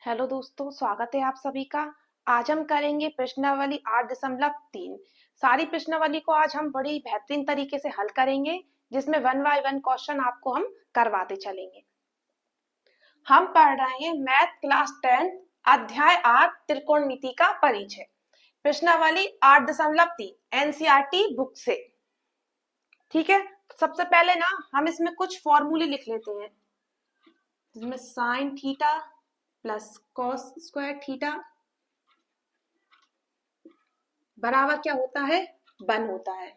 Hello दोस्तों, स्वागत है आप सभी का। आज हम करेंगे प्रश्नावली 8.3। सारी प्रश्नावली को आज हम बड़ी बेहतरीन तरीके से हल करेंगे, जिसमें वन बाय वन क्वेश्चन आपको हम करवाते चलेंगे। हम पढ़ रहे हैं मैथ क्लास 10 अध्याय 8 त्रिकोणमिति का परिचय। प्रश्नावली 8.3 एनसीईआरटी बुक से। ठीक है, सबसे पहले ना हम इसमें कुछ फॉर्मूले लिख लेते हैं, जिसमें sine theta plus cos square theta बराबर क्या होता है, 1 होता है।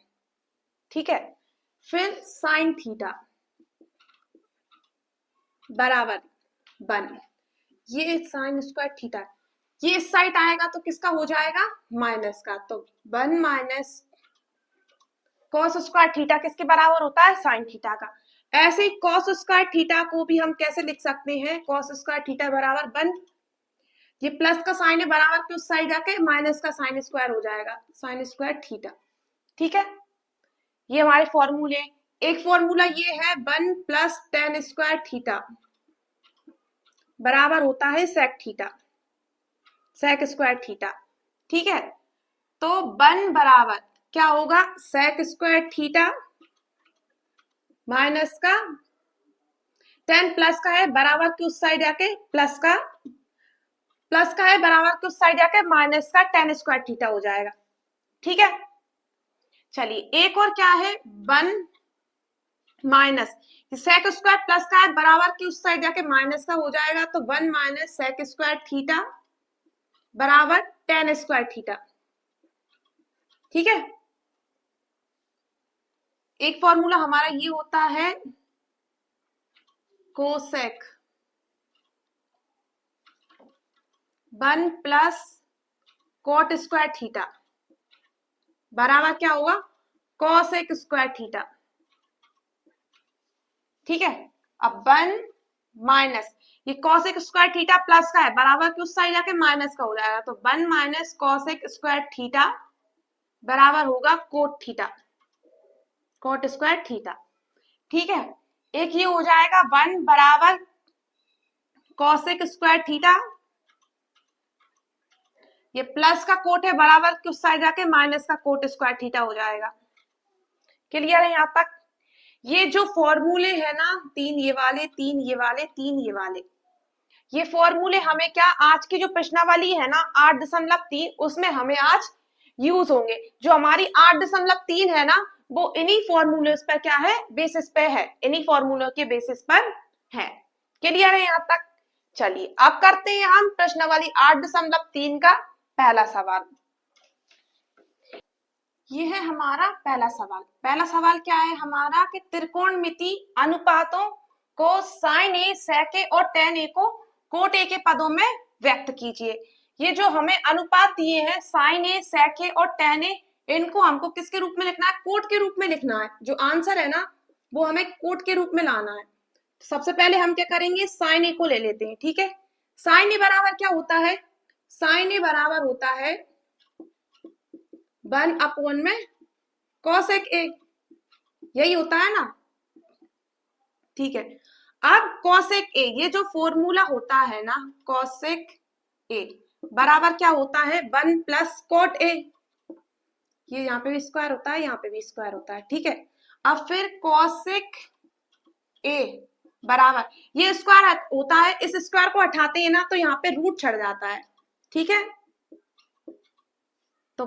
ठीक है, फिर साइन थीटा बराबर 1, ये साइन स्क्वायर थीटा, ये इस साइड आएगा तो किसका हो जाएगा, माइनस का। तो 1 माइनस कॉस स्क्वायर थीटा किसके बराबर होता है, साइन थीटा का। ऐसे ही कॉस स्क्वायर थीटा को भी हम कैसे लिख सकते हैं, कॉस स्क्वायर थीटा बराबर 1, ये प्लस का साइन है बराबर के उस साइड जाके माइनस का साइन स्क्वायर हो जाएगा, साइन स्क्वायर थीटा। ठीक है, ये हमारे फॉर्मूले। एक फॉर्मूला ये है 1 प्लस टेन स्क्वायर थीटा बराबर होता है sec theta, sec square theta. ठीक है, तो 1 बराबर क्या होगा, सेक स्क्वायर थीटा माइनस का 10 प्लस का है बराबर के उस साइड जाके प्लस का है बराबर के उस साइड जाके माइनस का टेन स्क्वायर थीटा हो जाएगा। ठीक है, चलिए एक और क्या है, 1 माइनस सेक स्क्वायर प्लस का है बराबर की उस साइड जाके माइनस का हो जाएगा, तो 1 माइनस सेक स्क्वायर थीटा बराबर टेन स्क्वायर थीटा। ठीक है, एक फॉर्मूला हमारा ये होता है cosec 1 plus cot square theta बराबर क्या होगा, कॉसेक स्क्वायर थीटा। ठीक है, अब 1 माइनस ये कॉसेक स्क्वायर थीटा प्लस का है बराबर के उस साइड जाके माइनस का हो जाएगा, तो 1 माइनस कॉसेक स्क्वायर थीटा बराबर होगा cot theta, coat square theta. ठीक है, एक ये हो जाएगा 1 बराबर कॉसेक स्क्वायर थीटा, ये प्लस का कोट है बराबर के उस साइड जाके माइनस का कोट स्क्वायर थीटा हो जाएगा। क्लियर है यहाँ तक। ये जो फॉर्मूले है ना, 3 ये वाले 3 ये वाले 3 ये वाले, ये फॉर्मूले हमें क्या आज की जो प्रश्नावली है ना 8.3 उसमें हमें आज यूज होंगे। जो हमारी 8.3 है ना, वो इन्हीं फॉर्मूले पर क्या है, बेसिस पे है, इन्हीं फॉर्मूलों के बेसिस पर है। क्लियर है यहाँ तक। चलिए अब करते हैं हम प्रश्नावली 8.3 का पहला सवाल। ये है हमारा पहला सवाल। पहला सवाल क्या है हमारा, कि त्रिकोणमिति अनुपातों को साइन ए, सेक ए और टेन ए को कोट ए के पदों में व्यक्त कीजिए। ये जो हमें अनुपात दिए हैं साइन ए, सेक ए और टेन ए, इनको हमको किसके रूप में लिखना है, कोट के रूप में लिखना है। जो आंसर है ना वो हमें कोट के रूप में लाना है। सबसे पहले हम क्या करेंगे, साइन ए को ले लेते हैं। ठीक है, साइन ए बराबर क्या होता है, साइन ए बराबर होता है 1 अपॉन में कॉसेक ए, यही होता है ना। ठीक है, अब कॉसेक ए, ये जो फॉर्मूला होता है ना कॉसेक ए बराबर क्या होता है, 1 प्लस कोट ए, ये यहाँ पे भी स्क्वायर होता है, यहाँ पे भी स्क्वायर होता है। ठीक है, अब फिर कॉसेक ए बराबर, ये स्क्वायर होता है, इस स्क्वायर को हटाते हैं ना तो यहाँ पे रूट चढ़ जाता है। ठीक है, तो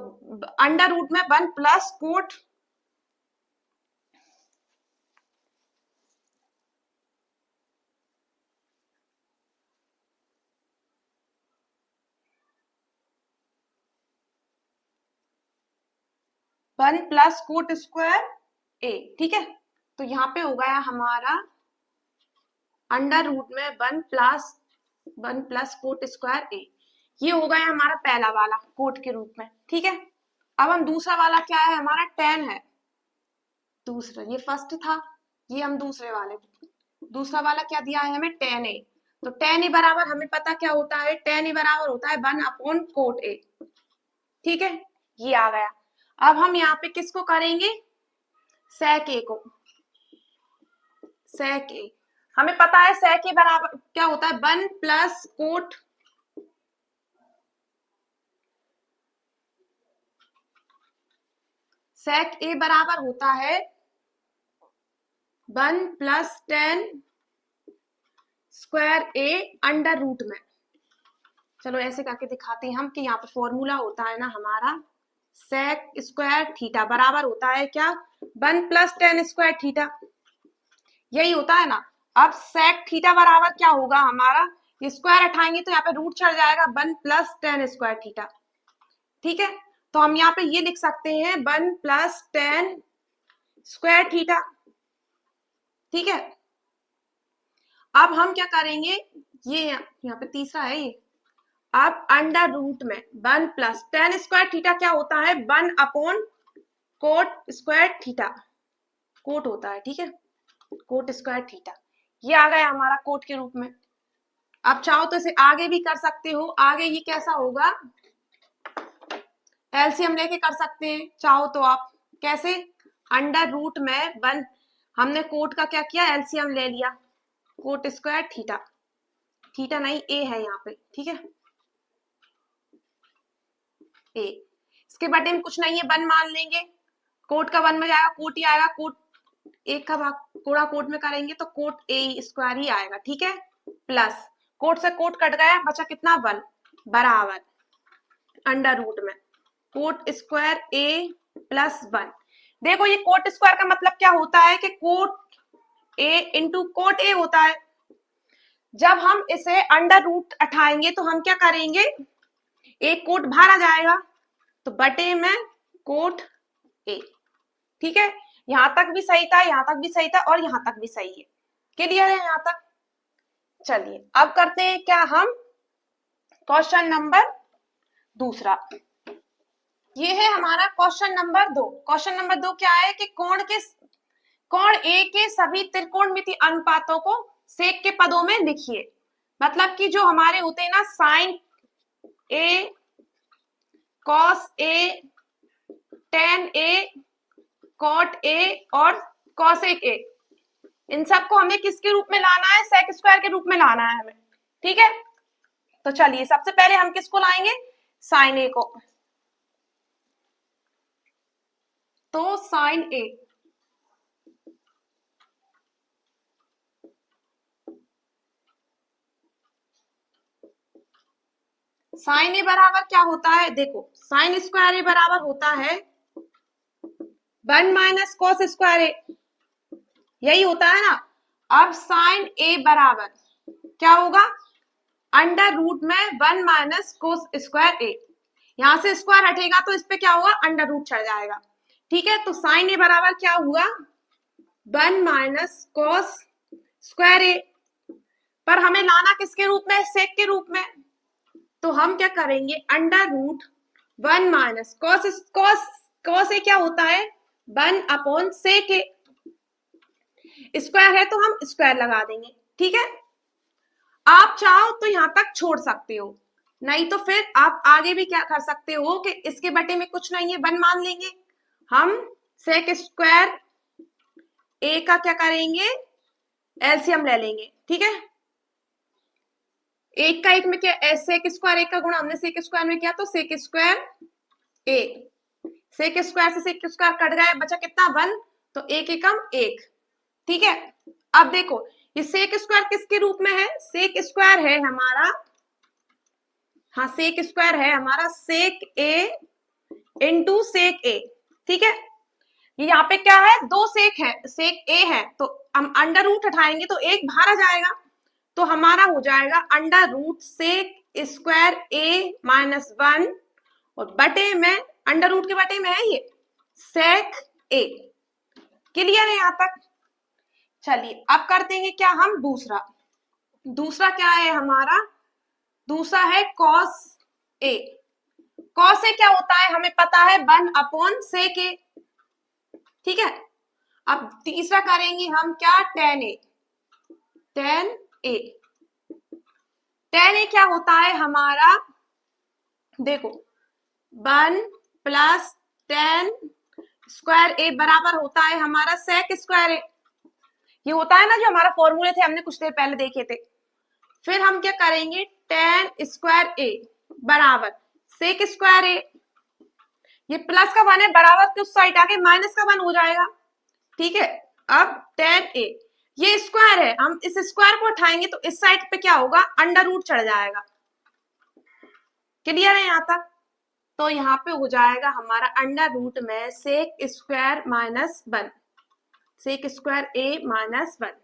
अंडर रूट में 1 plus cot one plus cot square A. ठीक है, तो यहाँ पे हो गया हमारा अंडर रूट में 1 प्लस कोट स्क्वायर ए, ये हो गया हमारा पहला वाला कोट के रूप में। ठीक है, अब हम दूसरा वाला क्या है हमारा, टेन है दूसरा, ये फर्स्ट था, ये हम दूसरे वाले, दूसरा वाला क्या दिया है हमें, टेन ए। तो टेन ए बराबर हमें पता क्या होता है, टेन ए बराबर होता है 1 अपॉन कोट ए। ठीक है, ये आ गया। अब हम यहाँ पे किसको करेंगे, सेक ए को, सेक ए हमें पता है सेक ए बराबर क्या होता है, 1 प्लस कोट सेक ए बराबर होता है 1 plus 10 square A under root में। चलो ऐसे करके दिखाते हैं हम कि यहाँ पे फॉर्मूला होता है ना हमारा सेक स्क्वायर थीटा बराबर होता है क्या 1 प्लस 10 स्क्वायर थीटा, यही होता है ना। अब सेक थीटा बराबर क्या होगा हमारा, ये स्क्वायर हटाएंगे तो यहाँ पे रूट चढ़ जाएगा 1 प्लस 10 स्क्वायर थीटा। ठीक है, तो हम यहाँ पे ये लिख सकते हैं 1 प्लस 10 स्क्वायर थीटा। ठीक है, अब हम क्या करेंगे, ये यहाँ पे तीसरा है ये, अब अंडर रूट में 1 प्लस 10 स्क्वायर थीटा क्या होता है 1 upon cot square theta, cot होता है। ठीक है, कोट स्क्वायर थीटा, ये आ गया हमारा कोट के रूप में। अब चाहो तो इसे आगे भी कर सकते हो, आगे ये कैसा होगा, एलसीएम लेके कर सकते हैं चाहो तो आप। कैसे, अंडर रूट में 1, हमने कोट का क्या किया एलसीएम ले लिया, कोट स्क्वायर थीटा, थीटा नहीं ए है यहाँ पे। ठीक है, ए, इसके बटे में कुछ नहीं है 1 मान लेंगे, कोट का 1 में जाएगा कोट ही आएगा, कोट एक का भाग कोड़ा कोट में करेंगे तो कोट ए स्क्वायर ही आएगा। ठीक है, प्लस कोट से कोट कट गया, बचा कितना 1 बराबर अंडर रूट में कोट स्क्वायर ए प्लस 1। देखो ये कोट स्क्वायर का मतलब क्या होता है कि cot A into cot A होता है। जब हम इसे अंडर रूट उठाएंगे तो हम क्या करेंगे, एक कोट बाहर आ जाएगा तो बटे में कोट ए। ठीक है, यहां तक भी सही था, यहां तक भी सही था और यहां तक भी सही है, क्लियर है यहां तक। चलिए अब करते हैं क्या हम क्वेश्चन नंबर दूसरा, ये है हमारा क्वेश्चन नंबर 2। क्वेश्चन नंबर 2 क्या है कि कोण ए के सभी त्रिकोणमिति अनुपातों को सेक के पदों में लिखिए। मतलब कि जो हमारे होते हैं ना sine a, cos a, tan a, cot a और कॉसेक ए, इन सबको हमें किसके रूप में लाना है, सेक स्क्वायर के रूप में लाना है हमें। ठीक है, तो चलिए सबसे पहले हम किसको लाएंगे, साइन ए को। तो साइन ए, साइन ए बराबर क्या होता है, देखो साइन स्क्वायर ए बराबर होता है 1 माइनस कॉस स्क्वायर ए, यही होता है ना। अब साइन ए बराबर क्या होगा, अंडर रूट में 1 माइनस कोस स्क्वायर ए, यहां से स्क्वायर हटेगा तो इस पे क्या होगा अंडर रूट चढ़ जाएगा। ठीक है, तो साइन ए बराबर क्या हुआ 1 माइनस कॉस स्क्वायर ए, पर हमें लाना किसके रूप में, सेक के रूप में। तो हम क्या करेंगे under root 1 minus cos A क्या होता है 1 अपॉन सेक ए, स्क्वायर है तो हम स्क्वायर लगा देंगे। ठीक है, आप चाहो तो यहां तक छोड़ सकते हो, नहीं तो फिर आप आगे भी क्या कर सकते हो कि इसके बटे में कुछ नहीं है 1 मान लेंगे, हम सेक स्क्वायर ए का क्या करेंगे एलसीएम ले लेंगे। ठीक है, एक का एक में क्या, सेक स्क्वायर एक का गुणा हमने सेक स्क्वायर में किया तो सेक स्क्वायर ए, सेक स्क्वायर से सेक स्क्वायर कट गया, बचा कितना 1, तो एक एकम 1। ठीक है, अब देखो ये सेक स्क्वायर किसके रूप में है, सेक स्क्वायर है हमारा, हाँ सेक स्क्वायर है हमारा सेक ए इंटू सेक ए। ठीक है, ये यहाँ पे क्या है, दो सेक है, सेक ए है तो हम अंडर रूट उठाएंगे तो एक बाहर आ जाएगा, तो हमारा हो जाएगा under root sec square A minus 1 और बटे में अंडर रूट के बटे में है ये सेक ए। क्लियर है यहाँ तक। चलिए अब करते हैं क्या हम दूसरा, दूसरा क्या है हमारा, दूसरा है कॉस ए। कॉस ए क्या होता है हमें पता है 1 अपॉन सेक ए। ठीक है, अब तीसरा करेंगे हम क्या, टेन ए। टेन ए, टेन ए क्या होता है हमारा, देखो 1 प्लस 10 स्क्वायर ए बराबर होता है हमारा सेक स्क्वायर ए, ये होता है ना जो हमारा फॉर्मूले थे हमने कुछ देर पहले देखे थे। फिर हम क्या करेंगे 10 स्क्वायर ए बराबर सेक स्क्वायर ए, ये प्लस का 1 है, बराबर के उस साइड आके माइनस का 1 हो जाएगा, ठीक है। अब tan a, ये स्क्वायर है, हम इस स्क्वायर को उठाएंगे तो इस साइड पे क्या होगा, अंडर रूट चढ़ जाएगा। क्लियर है यहाँ तक? तो यहाँ पे हो जाएगा हमारा अंडर रूट में sec square minus 1, sec square a minus 1,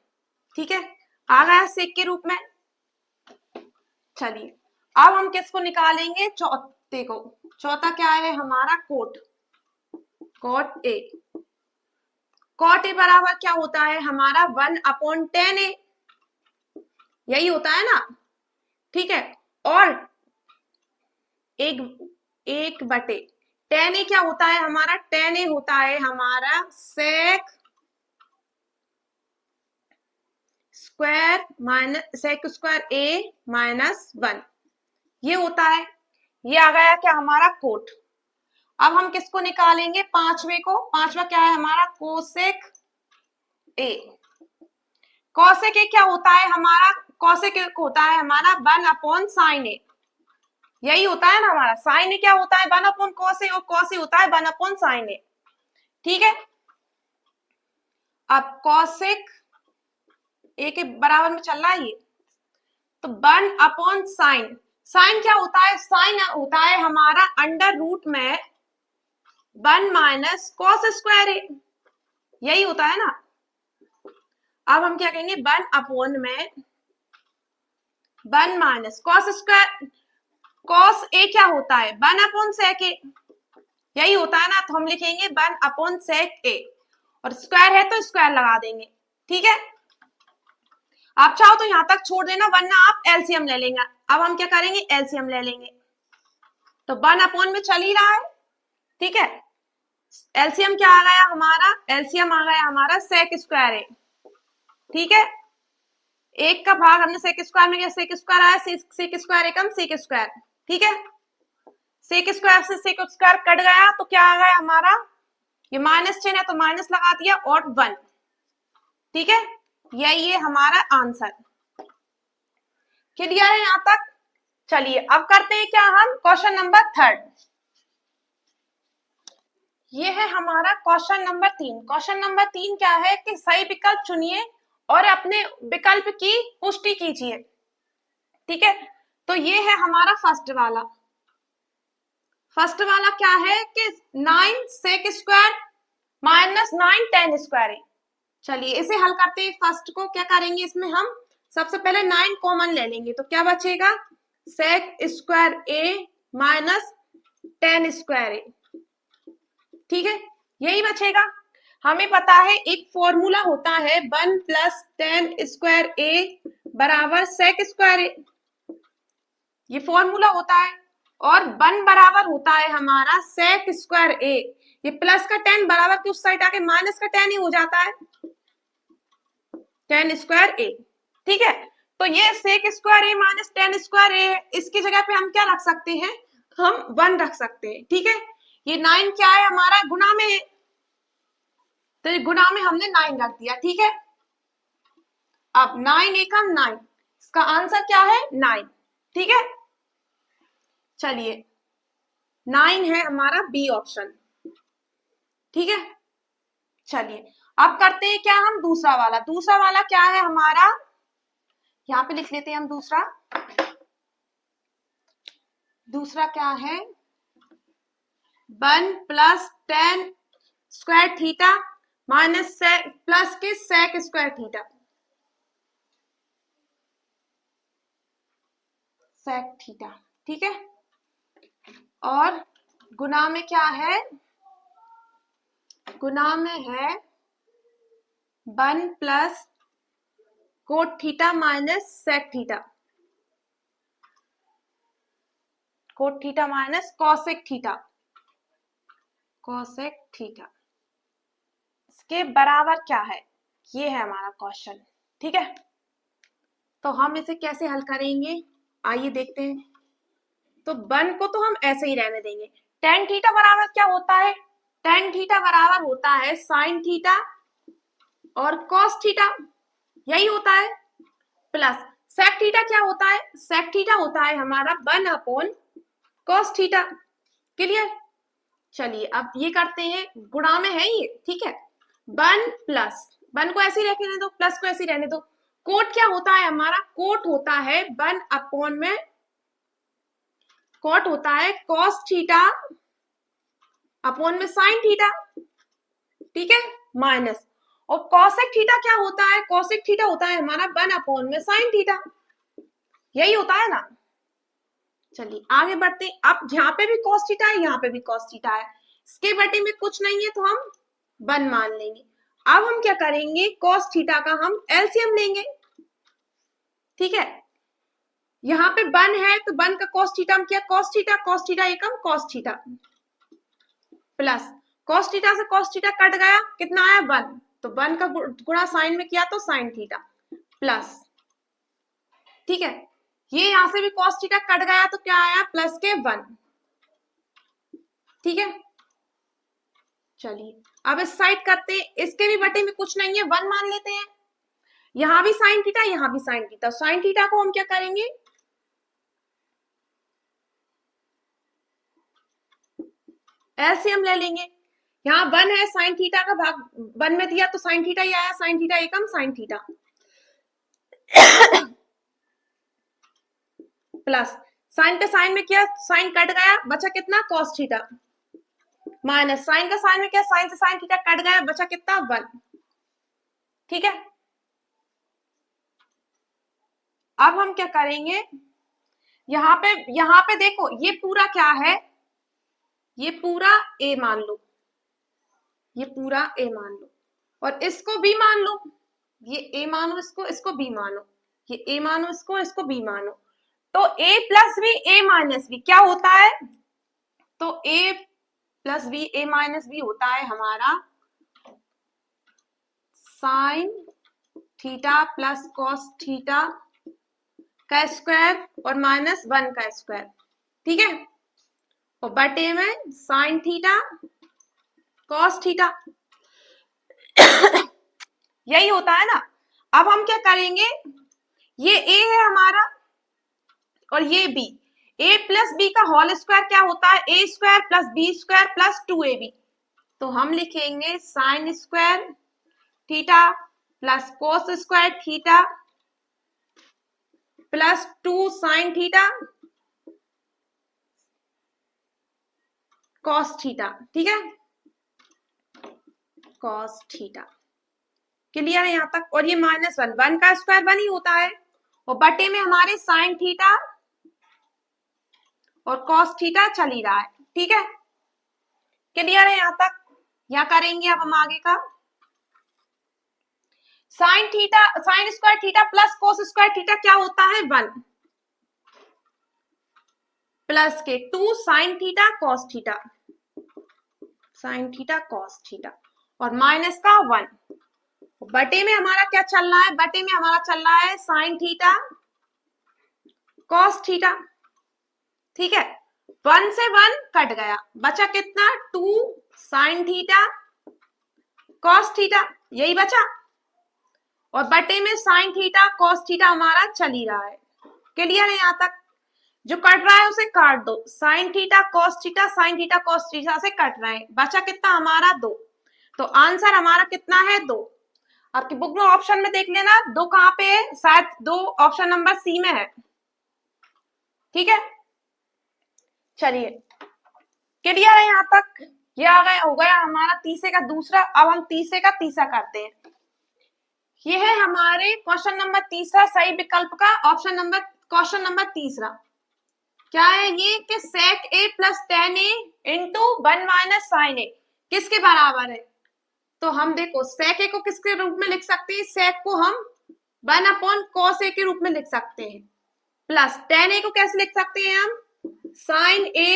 ठीक है, आ गया सेक के रूप में। चलिए अब हम किसको निकालेंगे, चौथे को। चौथा क्या है हमारा, cot, cot a. Cot a बराबर क्या होता है हमारा 1/10 ए, यही होता है ना, ठीक है। और एक बटे 10 ए क्या होता है हमारा, 10 ए होता है हमारा sec square minus sec square A minus 1, ये होता है। ये आ गया क्या हमारा कोट। अब हम किसको निकालेंगे, पांचवे को। पांचवा क्या है हमारा, कोसेक ए। कोसेक ए क्या होता है हमारा, कोसेक ए होता है हमारा 1/sin ए, यही होता है ना हमारा। साइन ए क्या होता है 1/cos ए, और cos ए होता है 1/sin ए, ठीक है। अब कोसेक ए के बराबर में चल रहा है ये, तो 1/sin, साइन क्या होता है, साइन होता है हमारा अंडर रूट में 1 माइनस कॉस स्क्वायर ए, यही होता है ना। अब हम क्या कहेंगे, 1 में 1 minus cos square, cos A क्या होता है 1/sec ए, यही होता है ना। तो हम लिखेंगे 1/sec ए, और स्क्वायर है तो स्क्वायर लगा देंगे, ठीक है। आप चाहो तो यहां तक छोड़ देना, वरना आप एलसीएम ले लेंगे। अब हम क्या करेंगे, एलसीएम ले लेंगे। तो 1 में चल ही रहा है, ठीक है। एलसीएम क्या आ गया हमारा, एलसीएम आ गया हमारा सेक स्क्वायर ए, ठीक है। एक का भाग हमने सेक स्क्वायर में किया, सेक स्क्वायर आया, सेक स्क्वायर एकम सेक स्क्वायर, ठीक है। सेक स्क्वायर से सेक स्क्वायर कट गया तो क्या आ गया हमारा, ये माइनस चिन्ह है तो माइनस लगा दिया, और 1, ठीक है। यही है हमारा आंसर। क्लियर है यहां तक? चलिए अब करते हैं क्या हम, क्वेश्चन नंबर 3। ये है हमारा क्वेश्चन नंबर 3। क्वेश्चन नंबर 3 क्या है कि सही विकल्प चुनिए और अपने विकल्प की पुष्टि कीजिए, ठीक है। तो ये है हमारा फर्स्ट वाला। फर्स्ट वाला क्या है कि 9 sec square minus 9 tan square है। चलिए इसे हल करते हैं। फर्स्ट को क्या करेंगे, इसमें हम सबसे पहले 9 कॉमन ले लेंगे, तो क्या बचेगा, सेक square A minus tan square A, ठीक है, यही बचेगा। हमें पता है एक फॉर्मूला होता है 1 + tan स्क्वायर ए बराबर सेक स्क्वायर ए, ये फॉर्मूला होता है। और 1 बराबर होता है हमारा सेक स्क्वायर ए, ये प्लस का 10 बराबर की उस साइड आके माइनस का 10 ही हो जाता है, tan स्क्वायर ए, ठीक है। तो ये सेक square A minus tan square ए है, इसकी जगह पे हम क्या रख सकते हैं, हम 1 रख सकते हैं, ठीक है। ये 9 क्या है हमारा, गुणा में है, तो ये गुणा में हमने 9 रख दिया, ठीक है। अब 9 एकम 9, इसका आंसर क्या है 9, ठीक है। चलिए 9 है हमारा बी ऑप्शन, ठीक है। चलिए अब करते हैं क्या हम दूसरा वाला। दूसरा वाला क्या है हमारा, यहाँ पे लिख लेते हैं हम दूसरा। दूसरा क्या है, 1 + tan square theta minus plus के sec square theta, sec theta, ठीक है। और गुना में क्या है, गुना में है 1 + cot theta minus sec theta, cot theta minus cosec theta, cosec theta, इसके बराबर क्या है, ये है हमारा क्वेश्चन, ठीक है। तो हम इसे कैसे हल करेंगे, आइए देखते हैं। तो 1 को तो हम ऐसे ही रहने देंगे। tan थीटा बराबर क्या होता है, tan थीटा बराबर होता है sin थीटा और cos थीटा, यही होता है, प्लस sec थीटा क्या होता है, sec थीटा होता है हमारा 1/cos थीटा, क्लियर। चलिए अब ये करते हैं, गुणा में है ये, ठीक है। 1 प्लस, 1 को ऐसे ही रहने दो, प्लस को ऐसे ही रहने दो। कोट क्या होता है हमारा, कोट होता है 1 अपॉन में, कोट होता है कॉस थीटा अपॉन में साइन थीटा, ठीक है, माइनस, और कॉसेक थीटा क्या होता है, कॉसेक थीटा होता है हमारा 1 अपॉन में साइन थीटा, यही होता है ना। चलिए आगे बढ़ते, अब यहाँ पे भी कॉस थीटा है, यहाँ पे भी कॉस थीटा है, इसके बटे में कुछ नहीं है तो हम 1 मान लेंगे। अब हम क्या करेंगे, कॉस थीटा का हम एलसीएम लेंगे, ठीक है। यहाँ पे 1 है तो 1 का कॉस थीटा हम क्या, कॉस थीटा एकम cos theta, plus cos theta से कॉस थीटा कट गया, कितना आया 1, तो 1 का गुणा साइन में किया तो साइन थीटा, प्लस, ठीक है। ये यहां से भी कॉस थीटा कट गया तो क्या आया, प्लस के 1, ठीक है। चलिए अब इस साइड करते हैं, इसके भी बटे में कुछ नहीं है, 1 मान लेते हैं। यहां भी साइन थीटा, यहां भी साइन थीटा, साइन थीटा को हम क्या करेंगे, एलसीएम ले लेंगे। यहाँ 1 है, साइन थीटा का भाग 1 में दिया तो साइन थीटा ही आया, साइन थीटा एकम साइन थीटा, प्लस साइन पे साइन में किया, साइन कट गया, बचा कितना कॉस थीटा, माइनस साइन का साइन में किया, साइन से साइन थीटा कट गया, बचा कितना 1, ठीक है। अब हम क्या करेंगे, यहाँ पे देखो ये पूरा क्या है, ये पूरा ए मान लो, ये पूरा ए मान लो, और इसको बी मान लो, ये ए मानो, इसको बी मानो, ये ए मानो, इसको बी मानो, तो ए प्लस बी ए माइनस बी क्या होता है, तो ए प्लस बी ए माइनस बी होता है हमारा sine theta plus cos theta का स्क्वायर और माइनस 1 का स्क्वायर, ठीक है, और बटे में साइन थीटा कॉस थीटा, यही होता है ना। अब हम क्या करेंगे, ये ए है हमारा और ये बी, ए प्लस बी का होल स्क्वायर क्या होता है, ए square plus B square plus 2ab, तो हम लिखेंगे sine square theta plus cos square theta plus 2 sine theta cos theta, ठीक है, कॉस थीटा, क्लियर है यहाँ तक। और ये -1, 1 का स्क्वायर 1 ही होता है, और बटे में हमारे साइन थीटा और कॉस थीटा चल ही रहा है, ठीक है, क्लियर है यहाँ तक। यहाँ करेंगे अब हम आगे का, sine theta, sign square theta plus cos square theta क्या होता है 1, प्लस के 2 sine theta cos theta, sine theta cos theta, और माइनस का 1, बटे में हमारा क्या चल रहा है, बटे में हमारा चल रहा है साइन थीटा कॉस थीटा, ठीक है। 1 से 1 कट गया, बचा कितना 2 साइन थीटा कॉस थीटा, यही बचा, और बटे में साइन थीटा कॉस थीटा हमारा चल ही रहा है, क्लियर है यहाँ तक। जो कट रहा है उसे काट दो, sign theta cos theta sine theta cos theta से कट रहा है, बचा कितना हमारा 2, तो आंसर हमारा कितना है 2। आपकी बुक में ऑप्शन में देख लेना 2 कहाँ पे है, शायद 2 ऑप्शन नंबर सी में है, ठीक है। चलिए क्लियर है यहाँ तक, ये आ गया, हो गया हमारा तीसरे का दूसरा। अब हम तीसरे का तीसरा करते हैं, ये है हमारे क्वेश्चन नंबर तीसरा, सही विकल्प का ऑप्शन नंबर, क्वेश्चन नंबर तीसरा क्या है ये, कि sec a plus tan a into 1 minus sine A किसके बराबर है, तो हम देखो sec a को किसके रूप में लिख सकते हैं, sec को हम 1 अपॉन cos a के रूप में लिख सकते हैं, प्लस tan a को कैसे लिख सकते हैं हम, साइन a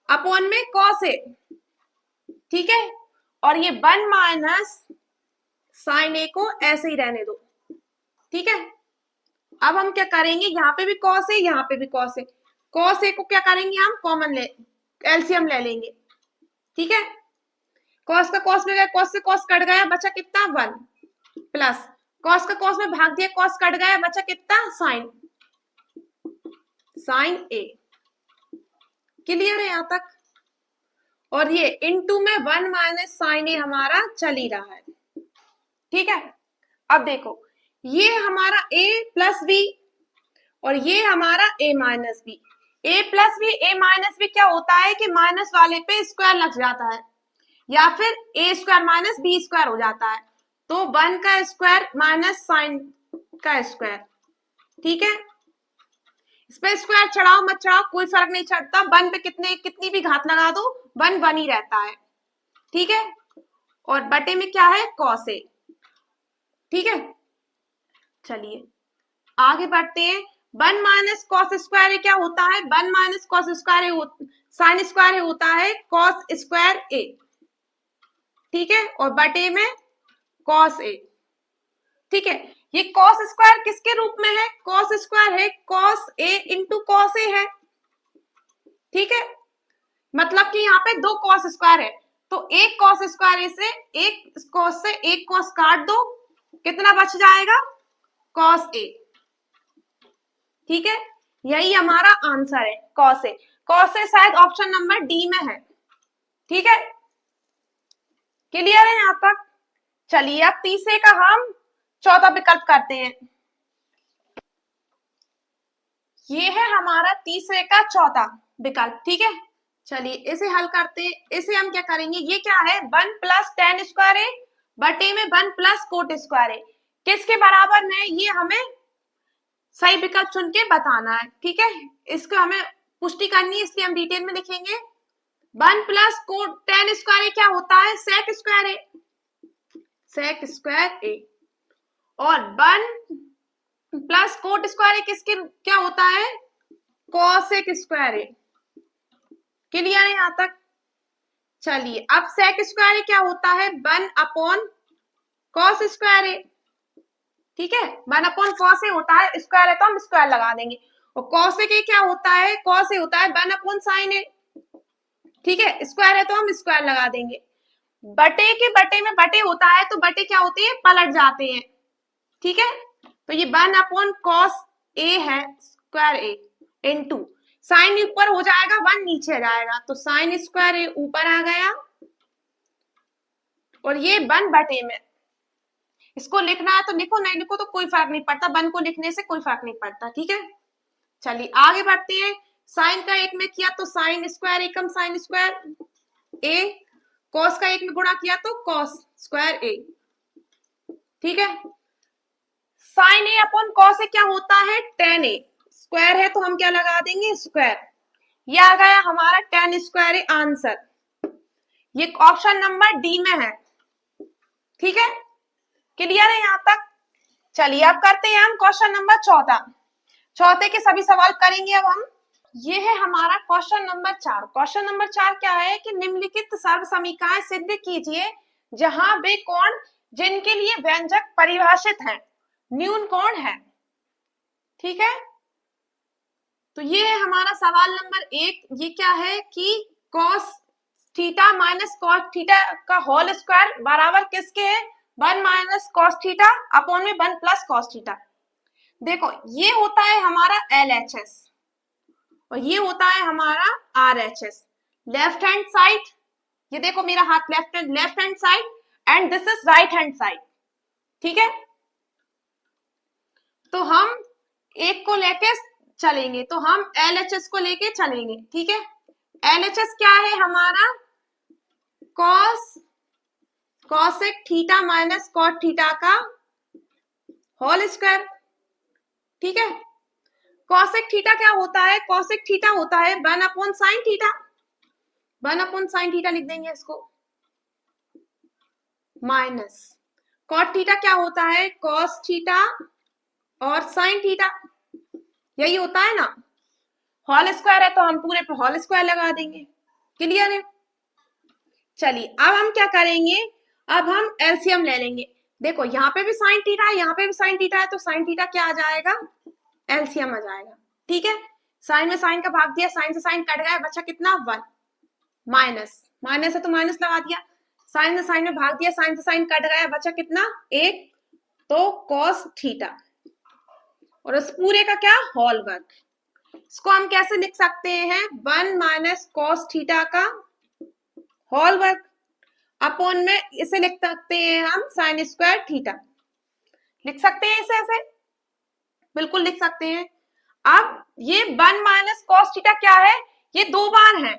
अपॉन में cos a, ठीक है, और ये 1 माइनस साइन a को ऐसे ही रहने दो, ठीक है। अब हम क्या करेंगे, यहाँ पे भी कॉस है, यहाँ पे भी कॉस है, कॉस ए को क्या करेंगे हम कॉमन ले, एलसीएम ले लेंगे, ठीक है। कॉस का कॉस में गया, कॉस से कॉस कट गया, बचा कितना 1, प्लस कॉस का कॉस में भाग दिया, कॉस कट गया, बचा कितना साइन, साइन ए, क्लियर है यहाँ तक। और ये इनटू में 1 माइनस साइन ए हमारा चल ही रहा है, ठीक है। अब देखो ये हमारा a प्लस बी और ये हमारा a minus b. a plus b a minus b क्या होता है कि माइनस वाले पे स्क्वायर लग जाता है या फिर a square minus b square हो जाता है, तो 1 का स्क्वायर माइनस साइन का स्क्वायर, ठीक है। इस पे स्क्वायर चढ़ाओ मत चढ़ाओ कोई फर्क नहीं चढ़ता, 1 पे कितनी भी घात लगा दो 1 1 ही रहता है, ठीक है। और बटे में क्या है कॉस ए, ठीक है। चलिए आगे बढ़ते हैं। 1 माइनस कॉस स्क्वायर क्या होता है, 1 minus cos square sine square होता है कॉस स्क्वायर ए, ठीक है। और बटे में कॉस ए, ठीक है। ये कॉस स्क्वायर किसके रूप में है, कॉस स्क्वायर है cos A into cos A है, ठीक है। मतलब कि यहाँ पे 2 कॉस स्क्वायर है, तो एक कॉस स्क्वायर से एक कॉस से एक कॉस काट दो, कितना बच जाएगा कॉस ए, ठीक है। यही हमारा आंसर है कॉस ए। कॉस ए शायद ऑप्शन नंबर डी में है, ठीक है। क्लियर है यहां तक। चलिए अब तीसरे का हम चौथा विकल्प करते हैं। ये है हमारा तीसरे का चौथा विकल्प, ठीक है। चलिए इसे हल करते हैं। इसे हम क्या करेंगे, ये क्या है 1 प्लस टेन स्क्वायर है बटे में 1 प्लस कोट स्क्वायर है, किसके बराबर में, ये हमें सही विकल्प चुन के बताना है, ठीक है। इसको हमें पुष्टि करनी है इसलिए हम डिटेल में लिखेंगे। 1 प्लस कोट टेन स्क्वायर क्या होता है सेक स्क्वायर है, सेक स्क्वायर ए, और 1 प्लस कोट स्क्वायर किसके क्या होता है कोसेक स्क्वायर ए। क्लियर है यहां तक। चलिए अब सेक स्क्वायर क्या होता है 1 अपॉन कॉस स्क्वायर ए, ठीक है। 1 अपॉन कॉस ए होता है, स्क्वायर है तो हम स्क्वायर लगा देंगे, और कॉसेक ए क्या होता है, कॉस ए होता है 1 अपॉन साइन ए, ठीक है। स्क्वायर है तो हम स्क्वायर लगा देंगे। बटे के बटे में बटे होता है तो बटे क्या होते हैं पलट जाते हैं, ठीक है। तो ये 1 अपॉन कॉस ए है स्क्वायर ए इनटू साइन ऊपर हो जाएगा 1 नीचे आ जाएगा, तो साइन स्क्वायर ए ऊपर आ गया, और ये 1 बटे में, इसको लिखना है तो लिखो नहीं लिखो तो कोई फर्क नहीं पड़ता, 1 को लिखने से कोई फर्क नहीं पड़ता, ठीक है। चलिए आगे बढ़ते हैं। साइन का एक में किया तो साइन स्क्वायर एकम साइन स्क्वायर ए, कॉस का एक में गुणा किया तो कॉस स्क्वायर ए, ठीक है। Sine A upon cos A क्या होता है टेन ए, स्क्वायर है तो हम क्या लगा देंगे स्क्वायर, ये आ गया हमारा टेन स्क्वायर ए आंसर। ये ऑप्शन नंबर डी में है, ठीक है। क्लियर है यहां तक। चलिए अब करते हैं हम क्वेश्चन नंबर चौथा। चौथे के सभी सवाल करेंगे अब हम। ये है हमारा क्वेश्चन नंबर 4। क्वेश्चन नंबर 4 क्या है कि निम्नलिखित सर्व समीकरण सिद्ध कीजिए जहां वे कोण जिनके लिए व्यंजक परिभाषित है न्यून कोण है, ठीक है। तो ये है हमारा सवाल नंबर 1। ये क्या है कि cos theta minus cos theta का होल स्क्वायर बराबर किसके है 1 माइनस कॉस थीटा अपॉन में 1 प्लस कॉस थीटा। देखो ये होता है हमारा LHS और ये होता है हमारा RHS। लेफ्ट हैंड साइड, ये देखो मेरा हाथ left hand side and this is right hand side, ठीक है। तो हम एक को लेके चलेंगे, तो हम LHS को लेके चलेंगे, ठीक है। LHS क्या है हमारा cosec theta minus cot theta का होल स्क्वायर, ठीक है। कॉसेक थीटा क्या होता है, कॉसेक थीटा होता है 1 upon sine theta, 1 upon sine theta लिख देंगे इसको, माइनस कॉट थीटा क्या होता है कॉस थीटा और साइन थीटा, यही होता है ना। होल स्क्वायर है तो हम पूरे पे होल स्क्वायर लगा देंगे, क्लियर है। चलिए अब हम क्या करेंगे, अब हम एलसीएम ले लेंगे। देखो यहाँ पे भी साइन थीटा है, यहाँ पे भी साइन थीटा है, तो साइन थीटा क्या आ जाएगा एलसीएम आ जाएगा, ठीक है। साइन में साइन का भाग दिया, साइन से साइन कट गया, बचा कितना 1, माइनस है तो माइनस लगा दिया, साइन से साइन में भाग दिया, साइन से साइन कट गया, बचा कितना 1, तो कॉस थीटा, और उस पूरे का क्या होल वर्ग। इसको हम कैसे लिख सकते हैं 1 माइनस कॉस थीटा का होल वर्ग अपॉन में इसे लिख सकते हैं हम साइन स्क्वायर थीटा, लिख सकते हैं इसे ऐसे, बिल्कुल लिख सकते हैं। अब ये 1 माइनस कॉस थीटा क्या है, ये 2 बार है,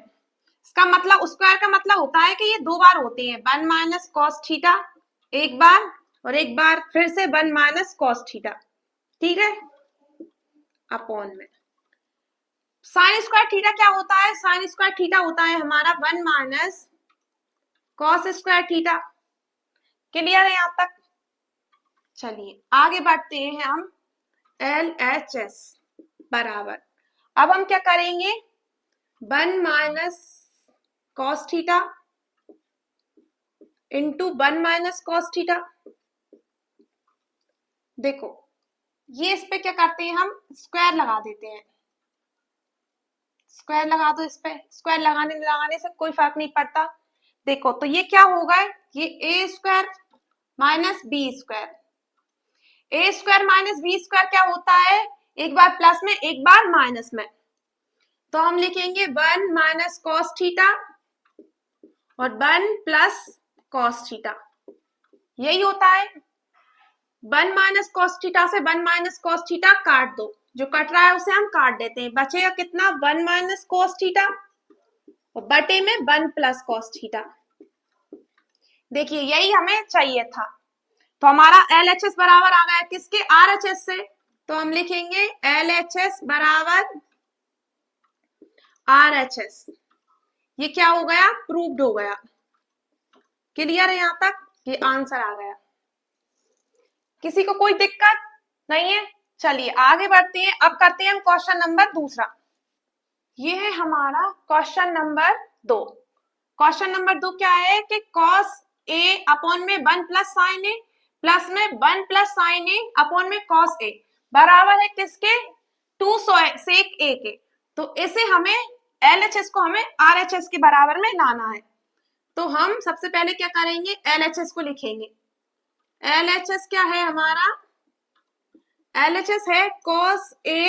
इसका मतलब स्क्वायर का मतलब होता है कि ये 2 बार होते हैं। 1 माइनस कॉस थीटा एक बार और एक बार फिर से 1 माइनस कॉस थीटा, ठीक है, अपॉन में साइन स्क्वायर थीटा क्या होता है, साइन स्क्वायर थीटा होता है हमारा 1 minus cos square theta. Clear है यहां तक? चलिए आगे बढ़ते हैं हम। LHS बराबर, अब हम क्या करेंगे, 1 minus cos theta into 1 minus cos theta. देखो ये इस पे क्या करते हैं हम, स्क्वायर लगा देते हैं, स्क्वायर लगा दो इस पे, स्क्वायर लगाने से कोई फर्क नहीं पड़ता। देखो तो ये क्या होगा, ये ए square minus b square, A square minus b square क्या होता है, एक बार प्लस में एक बार माइनस में, तो हम लिखेंगे 1 माइनस कॉस थीटा और 1 प्लस कॉस थीटा, यही होता है। 1 माइनस कॉस थीटा से 1 माइनस कॉस थीटा काट दो, जो कट रहा है उसे हम काट देते हैं, बचेगा कितना 1 माइनस कॉस थीटा और बटे में 1 प्लस कॉस थीटा। देखिए यही हमें चाहिए था, तो हमारा LHS बराबर आ गया किसके, RHS से, तो हम लिखेंगे LHS बराबर RHS, ये क्या हो गया, प्रूव्ड हो गया। क्लियर है यहां तक, ये आंसर आ गया, किसी को कोई दिक्कत नहीं है। चलिए आगे बढ़ते हैं, अब करते हैं हम क्वेश्चन नंबर दूसरा। ये है हमारा क्वेश्चन नंबर 2। क्वेश्चन नंबर 2 क्या है कि cos A अपॉन में 1 प्लस साइन ए प्लस में 1 प्लस साइन ए अपॉन में cos A बराबर है किसके, 2 सेक A के। तो इसे हमें LHS को हमें RHS के बराबर में लाना है, तो हम सबसे पहले क्या करेंगे, LHS को लिखेंगे। LHS क्या है हमारा, LHS है cos A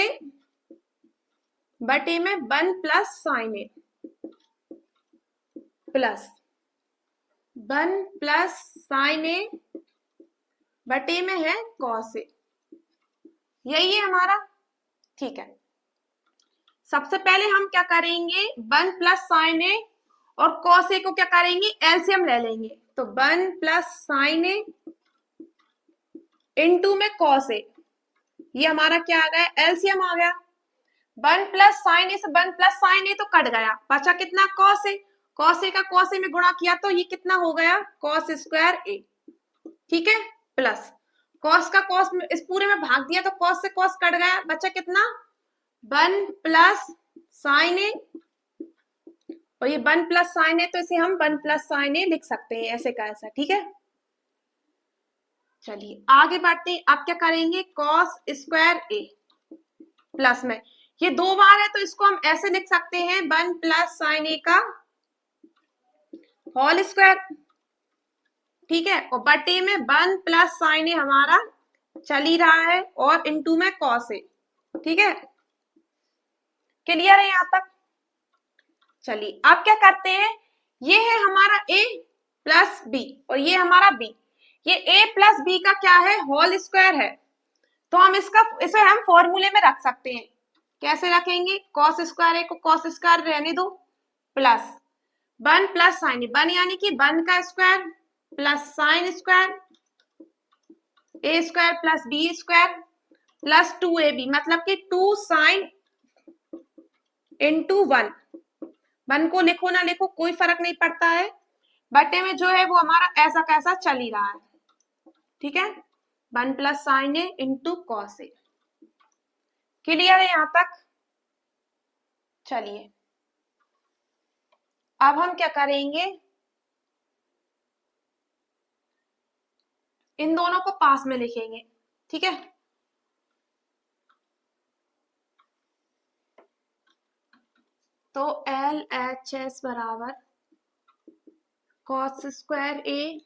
बटे में 1 प्लस साइन ए प्लस 1 प्लस साइन ए बटे में है cos ए, यही है हमारा, ठीक है। सबसे पहले हम क्या करेंगे, 1 प्लस साइन ए और cos ए को क्या करेंगे, एलसीएम ले लेंगे, तो 1 प्लस साइन ए इंटू में cos ए, ये हमारा क्या आ गया, एलसीएम आ गया। 1 प्लस साइन ए से 1 प्लस साइन ए तो कट गया, बचा कितना cos ए, cos ए का cos ए में गुणा किया तो ये कितना हो गया, cos स्क्वायर ए, ठीक है, प्लस cos का cos इस पूरे में भाग दिया तो cos से cos कट गया, बचा कितना 1 प्लस साइन ए, और ये 1 प्लस साइन ए तो इसे हम 1 प्लस साइन ए लिख सकते हैं, ऐसे का ऐसा, ठीक है। चलिए आगे बढ़ते हैं, अब क्या करेंगे, cos स्क्वायर ए प्लस में, ये 2 बार है तो इसको हम ऐसे लिख सकते हैं 1 प्लस साइन ए का होल स्क्वायर, ठीक है, और बटे में 1 प्लस साइन ए हमारा चल ही रहा है और इनटू में cos ए, ठीक है। क्लियर है यहां तक? चलिए अब क्या करते हैं, ये है हमारा a प्लस बी और ये हमारा b, ये a प्लस बी का क्या है, होल स्क्वायर है, तो हम इसे हम फॉर्मूले में रख सकते हैं। कैसे रखेंगे, cos स्क्वायर ए को cos स्क्वायर रहने दो प्लस 1 प्लस साइन ए, 1 यानी कि 1 का square plus sine square A square plus B square plus 2ab, मतलब कि 2 साइन इंटू 1, 1 को लिखो ना लिखो कोई फर्क नहीं पड़ता है, बटे में जो है वो हमारा ऐसा कैसा चल ही रहा है, ठीक है, 1 plus sine A into cos A. Clear है यहां तक? चलिए अब हम क्या करेंगे, इन दोनों को पास में लिखेंगे, ठीक है। तो LHS बराबर cos square A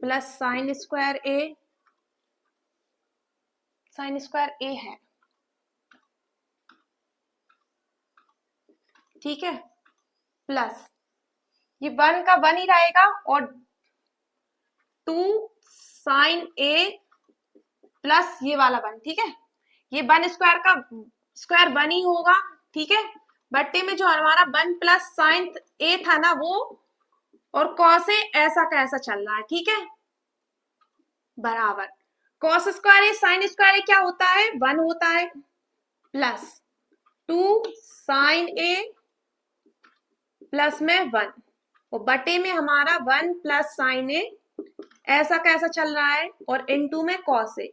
plus sine square A, sign square ए है, ठीक है, प्लस ये 1 का 1 ही रहेगा और 2 साइन ए प्लस ये वाला 1, ठीक है। ये 1 स्क्वायर का स्क्वायर 1 ही होगा, ठीक है। बट्टे में जो हमारा 1 प्लस साइन ए था ना वो, और कॉस ए ऐसा का ऐसा चल रहा है, ठीक है, बराबर कॉस स्क्वायर ए साइन स्क्वायर ए क्या होता है, 1 होता है, प्लस 2 साइन ए प्लस में 1, और बटे में हमारा 1 प्लस साइन ए ऐसा कैसा चल रहा है, और इनटू में कॉस ए,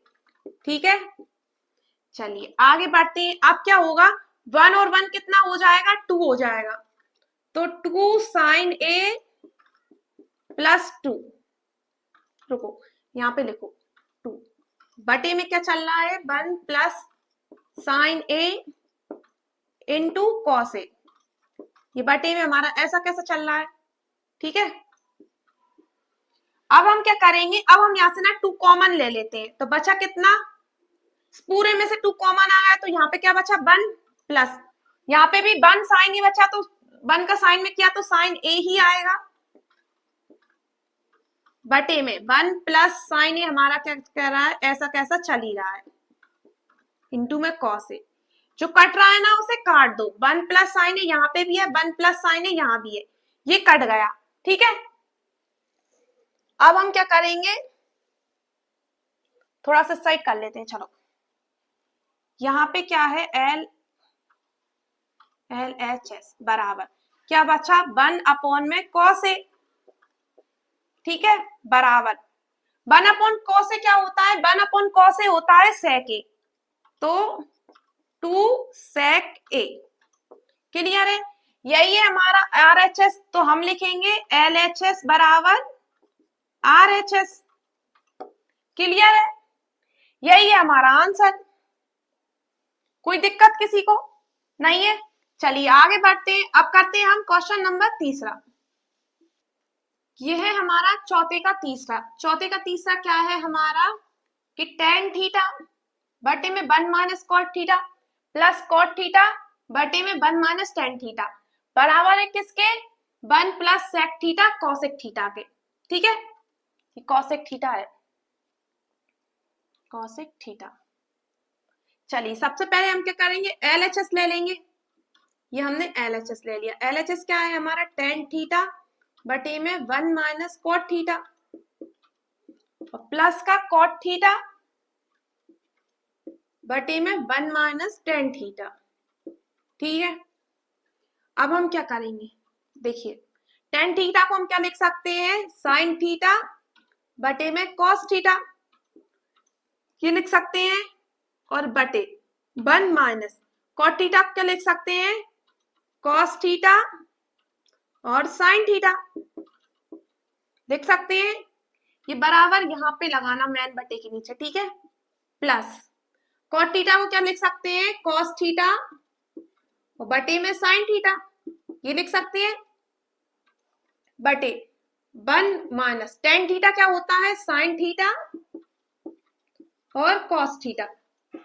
ठीक है। चलिए आगे बढ़ते हैं। अब क्या होगा, 1 और 1 कितना हो जाएगा, 2 हो जाएगा, तो 2 साइन ए प्लस 2, रुको यहाँ पे लिखो 2, बटे में क्या चल रहा है, 1 plus sine A into cos A, ये बटे में हमारा ऐसा कैसा चल रहा है, ठीक है। अब हम क्या करेंगे, अब हम यहाँ से ना 2 कॉमन ले लेते हैं, तो बचा कितना, पूरे में से 2 कॉमन आ गया, तो यहाँ पे क्या बचा 1 प्लस, यहाँ पे भी 1 साइन ए बचा, तो 1 का साइन में किया तो साइन ए ही आएगा, बटे में 1 प्लस साइन ए हमारा क्या कह रहा है, ऐसा कैसा चल ही रहा है, इंटू में कॉस ए, जो कट रहा है ना उसे काट दो, 1 प्लस साइन ए यहाँ पे भी है, 1 प्लस साइन ए यहाँ भी है, ये कट गया, ठीक है। अब हम क्या करेंगे, थोड़ा सा साइड कर लेते हैं, चलो यहाँ पे क्या है, एल एच एस बराबर क्या बचा, 1 अपॉन में कॉस ए, ठीक है, बराबर 1 अपॉन कॉस ए क्या होता है, 1 अपॉन कॉस ए होता है सेक ए, तो 2 सेक ए, क्लियर है। यही है हमारा आर एच एस, तो हम लिखेंगे एल एच एस बराबर आर एच एस, क्लियर है, यही है हमारा आंसर। कोई दिक्कत किसी को नहीं है। चलिए आगे बढ़ते हैं। अब करते हैं हम क्वेश्चन नंबर तीसरा। यह है हमारा चौथे का तीसरा। चौथे का तीसरा क्या है हमारा कि टेन थीटा बटे में 1 minus cot theta plus cot theta बटे में 1 माइनस टेन थीटा बराबर है किसके, 1 plus sec theta cosec theta के, ठीक है। कॉसेक थीटा है, कॉसेक थीटा। चलिए सबसे पहले हम क्या करेंगे, एलएचएस ले लेंगे। ये हमने एलएचएस ले लिया। एलएचएस क्या है हमारा, टेन थीटा बटे में 1 माइनस कॉट थीटा और प्लस का कॉट थीटा बटे में 1 माइनस टेन थीटा, ठीक है। अब हम क्या करेंगे, देखिए टेन थीटा को हम क्या लिख सकते हैं, साइन थीटा बटे में कॉस थीटा, ये लिख सकते हैं, और बटे 1 माइनस कॉट थीटा क्या लिख सकते हैं, कॉस थीटा और साइन थीटा लिख सकते हैं। ये बराबर यहाँ पे लगाना मैन बटे के नीचे, ठीक है, प्लस कॉट थीटा को क्या लिख सकते हैं, कॉस थीटा और बटे में साइन थीटा, ये लिख सकते हैं, बटे 1 माइनस टेन थीटा क्या होता है, साइन थीटा और कॉस थीटा,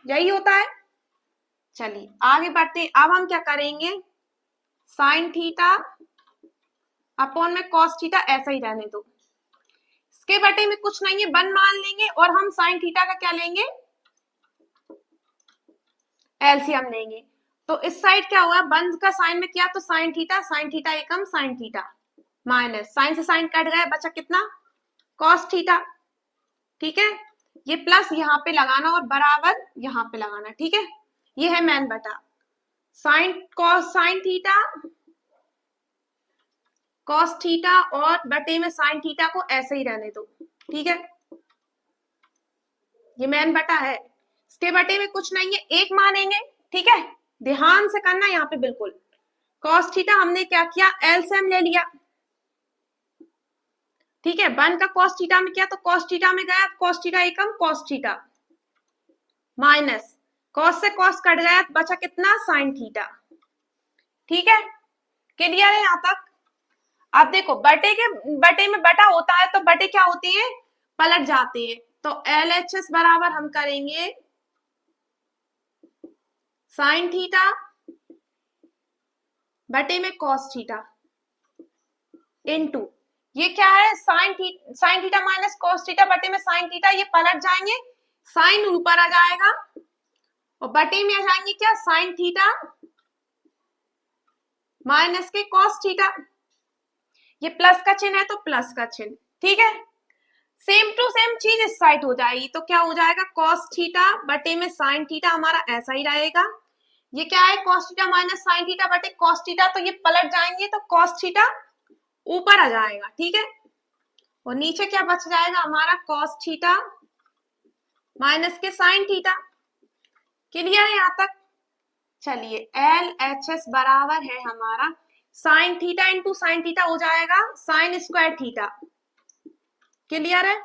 यही होता है। चलिए आगे बढ़ते हैं। अब हम क्या करेंगे, साइन थीटा अपॉन में कॉस थीटा ऐसा ही रहने दो, इसके बटे में कुछ नहीं है, 1 मान लेंगे और हम साइन थीटा का क्या लेंगे, एलसीएम लेंगे। तो इस साइड क्या हुआ, बंद का साइन में किया तो साइन थीटा एकम साइन थीटा माइनस साइन से साइन कट गया, बचा कितना, कॉस थीटा, ठीक है। ये प्लस यहाँ पे लगाना और बराबर यहाँ पे लगाना, ठीक है। ये है मैन बटा sine cos sine theta cos theta और बटे में साइन थीटा को ऐसे ही रहने दो, ठीक है। ये मैन बटा है, इसके बटे में कुछ नहीं है, एक मानेंगे, ठीक है। ध्यान से करना यहाँ पे बिल्कुल। कॉस थीटा हमने क्या किया, एलसीएम ले लिया, ठीक है। 1 का कॉस थीटा में किया तो कॉस थीटा में गया, कॉस थीटा एकम कॉस थीटा माइनस कॉस से कॉस कट गया, बचा कितना, साइन थीटा, ठीक है। क्लियर है यहाँ तक। अब देखो बटे में बटा होता है तो बटे क्या होते हैं, पलट जाते हैं। तो एलएचएस बराबर हम करेंगे साइन थीटा बटे में कॉस थीटा इनटू ये क्या है, sign theta minus cos theta बटे में साइन थीटा, ये पलट जाएंगे, साइन ऊपर आ जाएगा और बटे में आ जाएंगे क्या, साइन थीटा माइनस के कॉस थीटा, ये प्लस का चिन्ह है तो प्लस का चिन्ह, ठीक है। सेम टू सेम चीज इस साइड हो जाएगी, तो क्या हो जाएगा, कॉस थीटा बटे में साइन थीटा, हमारा ऐसा ही रहेगा। ये क्या है, cos theta minus sine theta बटे कॉस थीटा, तो ये पलट जाएंगे तो कॉस थीटा ऊपर आ जाएगा, ठीक है। और नीचे क्या बच जाएगा हमारा, कॉस थीटा माइनस के साइन थीटा। क्लियर है यहाँ तक? चलिए एल एच एस बराबर है हमारा sine theta into sine theta हो जाएगा साइन स्क्वायर थीटा। क्लियर है?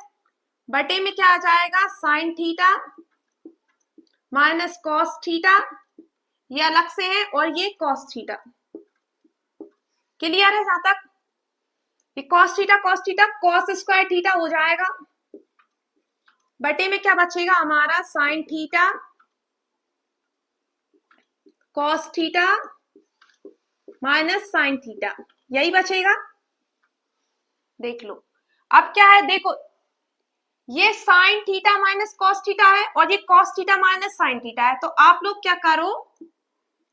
बटे में क्या आ जाएगा, sign theta minus cos theta, ये अलग से है, और ये कॉस थीटा। क्लियर है जहां तक? ये cos theta cos square theta हो जाएगा, बटे में क्या बचेगा हमारा, sign theta cos theta minus sine theta, यही बचेगा। देख लो अब क्या है, देखो ये sign theta minus cos theta है और ये cos theta minus sine theta है, तो आप लोग क्या करो,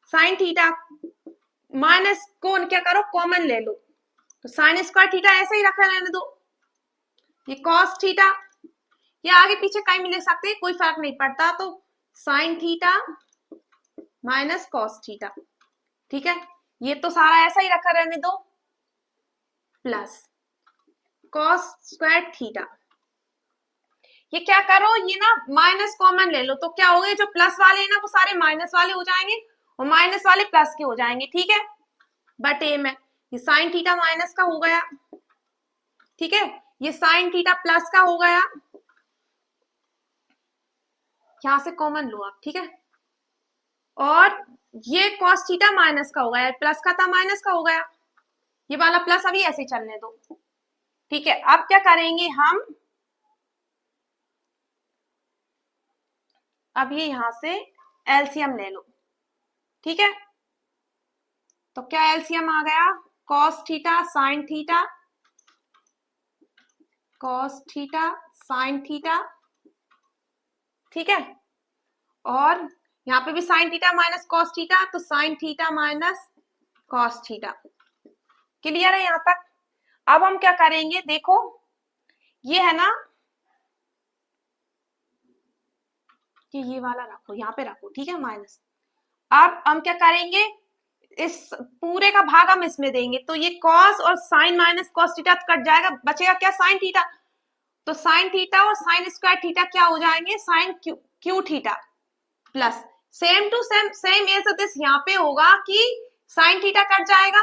साइन थीटा माइनस को क्या करो, कॉमन ले लो, तो साइन स्क्वायर थीटा ऐसे ही रखा रहने दो, ये कॉस थीटा, ये आगे पीछे कहीं भी ले सकते हैं, कोई फर्क नहीं पड़ता, तो sine theta minus cos theta, ठीक है। ये तो सारा ऐसा ही रखा रहने दो, प्लस कॉस स्क्वायर थीटा, ये क्या करो, ये ना माइनस कॉमन ले लो, तो क्या हो गए, जो प्लस वाले हैं ना वो सारे माइनस वाले हो जाएंगे और माइनस वाले प्लस के हो जाएंगे, ठीक है। बटे में ये साइन थीटा माइनस का हो गया, ठीक है, ये साइन थीटा प्लस का हो गया, यहां से कॉमन लो आप, ठीक है। और ये कॉस थीटा माइनस का हो गया, प्लस का था माइनस का हो गया, ये वाला प्लस अभी ऐसे चलने दो, ठीक है। अब क्या करेंगे हम, अब ये यहां से एलसीएम ले लो, ठीक है। तो क्या एलसीएम आ गया, cos theta sine theta, cos theta sine theta, ठीक है। और यहाँ पे भी sine theta minus cos theta, तो sine theta minus cos theta. Clear है यहाँ तक? अब हम क्या करेंगे, देखो ये है ना, ये वाला रखो, यहाँ पे रखो, ठीक है, माइनस। अब हम क्या करेंगे, इस पूरे का भाग हम इसमें देंगे, तो ये कॉस और sine minus cos theta cut जाएगा, बचेगा क्या, साइन थीटा, तो साइन थीटा और साइन स्क्वायर थीटा क्या हो जाएंगे, sine cube theta, plus same to same as this यहाँ पे होगा कि साइन थीटा कट जाएगा,